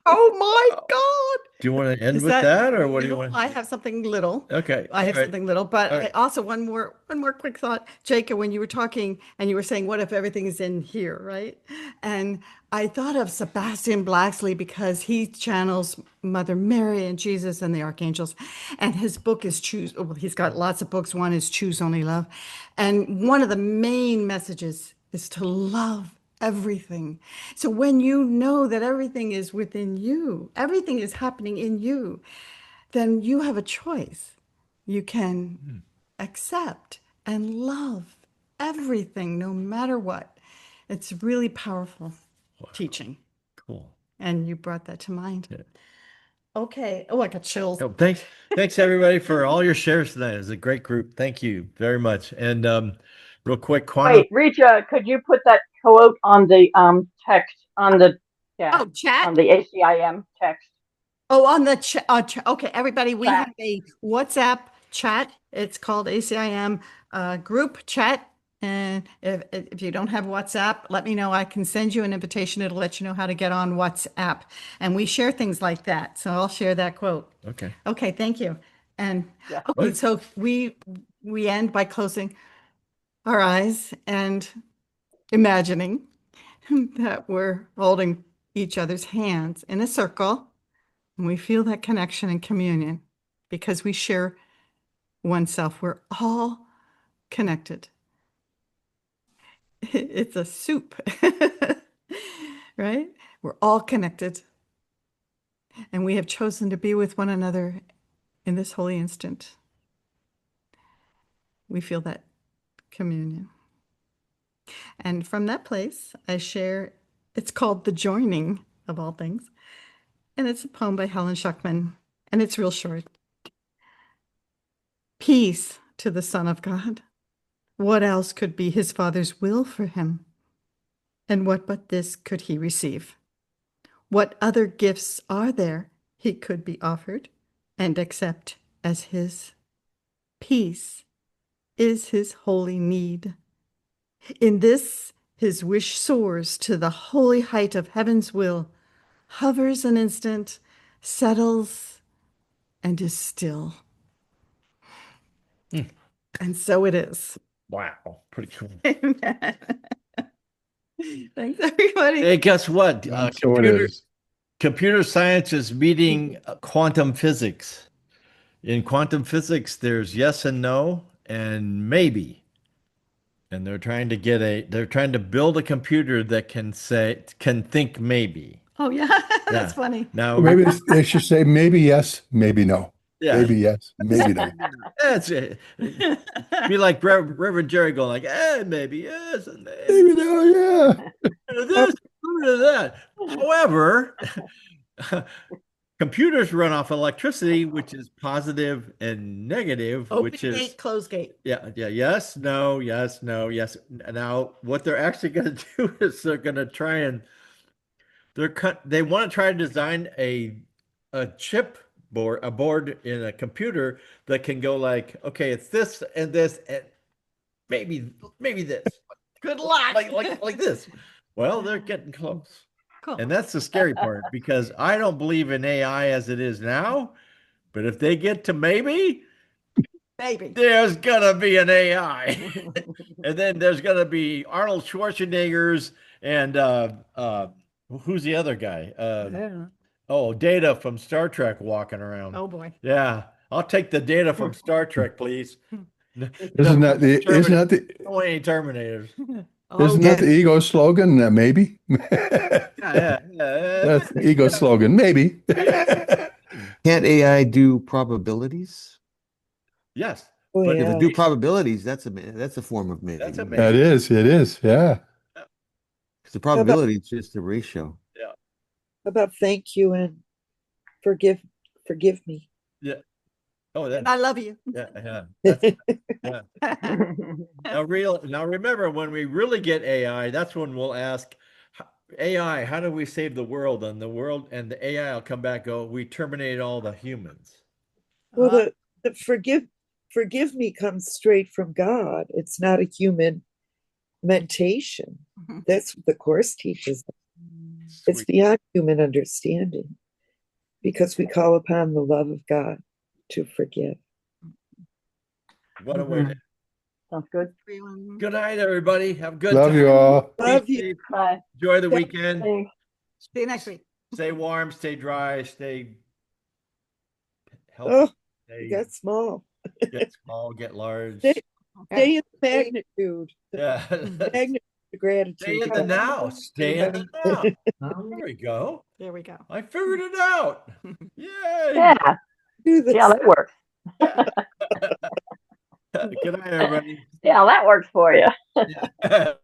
[SPEAKER 2] Oh my God.
[SPEAKER 1] Do you want to end
[SPEAKER 2] Is
[SPEAKER 1] with that, or what do you
[SPEAKER 2] no,
[SPEAKER 1] want?
[SPEAKER 2] I have something little.
[SPEAKER 1] Okay.
[SPEAKER 2] I have
[SPEAKER 1] all right.
[SPEAKER 2] something little, but
[SPEAKER 1] All
[SPEAKER 2] I
[SPEAKER 1] right.
[SPEAKER 2] also one more quick thought, Jacob, when you were talking and you were saying, what if everything is in here, right? And I thought of Sebastian Blacksley because he channels Mother Mary and Jesus and the archangels, and his book is Choose. Well, he's got lots of books. One is Choose Only Love, and one of the main messages is to love everything. So when you know that everything is within you, everything is happening in you, then you have a choice. You can accept and love everything, no matter what. It's really powerful teaching.
[SPEAKER 1] Cool.
[SPEAKER 2] And you brought that to mind.
[SPEAKER 1] Yeah.
[SPEAKER 2] Okay. Oh, I got chills.
[SPEAKER 1] Oh, thanks everybody for all your shares tonight. It was a great group. Thank you very much. And real quick, quantum.
[SPEAKER 5] Wait, Reja, could you put that quote on the text on the chat,
[SPEAKER 2] Oh, chat.
[SPEAKER 5] on the ACIM text?
[SPEAKER 2] Oh, on the chat. Okay, everybody, we
[SPEAKER 5] Chat.
[SPEAKER 2] have a WhatsApp chat. It's called ACIM group chat. And if you don't have WhatsApp, let me know. I can send you an invitation. It'll let you know how to get on WhatsApp. And we share things like that. So I'll share that quote.
[SPEAKER 1] Okay.
[SPEAKER 2] Okay, thank you. And
[SPEAKER 5] Yeah.
[SPEAKER 2] okay, so we end by closing our eyes and imagining that we're holding each other's hands in a circle, and we feel that connection and communion because we share oneself. We're all connected. It's a soup, right? We're all connected, and we have chosen to be with one another in this holy instant. We feel that communion. And from that place, I share, it's called The Joining of all things. And it's a poem by Helen Schuckman, and it's real short. Peace to the Son of God. What else could be his Father's will for him? And what but this could he receive? What other gifts are there he could be offered and accept as his? Peace is his holy need. In this, his wish soars to the holy height of heaven's will, hovers an instant, settles, and is still. And so it is.
[SPEAKER 1] Wow, pretty cool.
[SPEAKER 2] Amen. Thanks, everybody.
[SPEAKER 1] Hey, guess what?
[SPEAKER 6] And so it is.
[SPEAKER 1] Computer science is meeting quantum physics. In quantum physics, there's yes and no and maybe. And they're trying to build a computer that can think maybe.
[SPEAKER 2] Oh, yeah. That's
[SPEAKER 1] Yeah.
[SPEAKER 2] funny.
[SPEAKER 1] Now,
[SPEAKER 6] Or maybe they should say maybe yes, maybe no.
[SPEAKER 1] yeah,
[SPEAKER 6] Maybe yes, maybe no.
[SPEAKER 1] that's it. Be like Reverend Jerry going like, maybe yes, and maybe
[SPEAKER 6] Maybe no, yeah.
[SPEAKER 1] this, that. However, computers run off electricity, which is positive and negative,
[SPEAKER 2] Open
[SPEAKER 1] which is
[SPEAKER 2] gate, close gate.
[SPEAKER 1] yeah, yes, no, yes, no, yes. Now, what they're actually going to do is they're going to try and they want to try to design a board in a computer that can go like, okay, it's this and this and maybe this.
[SPEAKER 2] Good luck.
[SPEAKER 1] Like this. Well, they're getting close.
[SPEAKER 2] Cool.
[SPEAKER 1] And that's the scary part because I don't believe in AI as it is now, but if they get to maybe,
[SPEAKER 2] Baby.
[SPEAKER 1] there's gonna be an AI. And then there's gonna be Arnold Schwarzenegger's and who's the other guy? Data from Star Trek walking around.
[SPEAKER 2] Oh boy.
[SPEAKER 1] Yeah. I'll take the data from Star Trek, please.
[SPEAKER 6] Isn't that the
[SPEAKER 1] Don't want any Terminators.
[SPEAKER 6] isn't that the ego slogan? Maybe.
[SPEAKER 1] Yeah.
[SPEAKER 6] That's the ego slogan. Maybe.
[SPEAKER 4] Can't AI do probabilities?
[SPEAKER 1] Yes.
[SPEAKER 7] Oh,
[SPEAKER 1] But
[SPEAKER 4] If
[SPEAKER 7] yeah.
[SPEAKER 4] it do probabilities, that's a form of maybe.
[SPEAKER 1] That's a maybe.
[SPEAKER 6] That is, it is, yeah.
[SPEAKER 4] Because the probability is just a ratio.
[SPEAKER 7] How about thank you and forgive me?
[SPEAKER 1] Yeah. Oh, that.
[SPEAKER 2] I love you.
[SPEAKER 1] Yeah. That's, yeah. Now remember, when we really get AI, that's when we'll ask AI, how do we save the world? And the AI will come back, go, we terminate all the humans.
[SPEAKER 7] Well, the forgive me comes straight from God. It's not a human mentation.
[SPEAKER 2] Mhm.
[SPEAKER 7] That's what the Course teaches. It's
[SPEAKER 1] Sweet.
[SPEAKER 7] beyond human understanding because we call upon the love of God to forgive.
[SPEAKER 1] What a way to.
[SPEAKER 5] Sounds good.
[SPEAKER 1] Good night, everybody. Have a good
[SPEAKER 6] Love
[SPEAKER 1] time.
[SPEAKER 6] you all.
[SPEAKER 1] Be
[SPEAKER 7] Love you.
[SPEAKER 1] safe.
[SPEAKER 5] Bye.
[SPEAKER 1] Enjoy the
[SPEAKER 7] Yeah.
[SPEAKER 1] weekend.
[SPEAKER 5] Thanks.
[SPEAKER 2] See you next week.
[SPEAKER 1] Stay warm, stay dry, stay healthy,
[SPEAKER 7] Oh,
[SPEAKER 1] stay,
[SPEAKER 7] you got small.
[SPEAKER 1] get small, get large.
[SPEAKER 7] Stay in the magnitude.
[SPEAKER 1] Yeah.
[SPEAKER 7] Magnitude of gratitude.
[SPEAKER 1] Stay in the now. Stay in the now. There we go.
[SPEAKER 2] There we go.
[SPEAKER 1] I figured it out. Yay.
[SPEAKER 5] Yeah.
[SPEAKER 7] Do this.
[SPEAKER 5] Yeah, that works.
[SPEAKER 1] Good night, everybody.
[SPEAKER 5] Yeah, that works for you.
[SPEAKER 1] Yeah.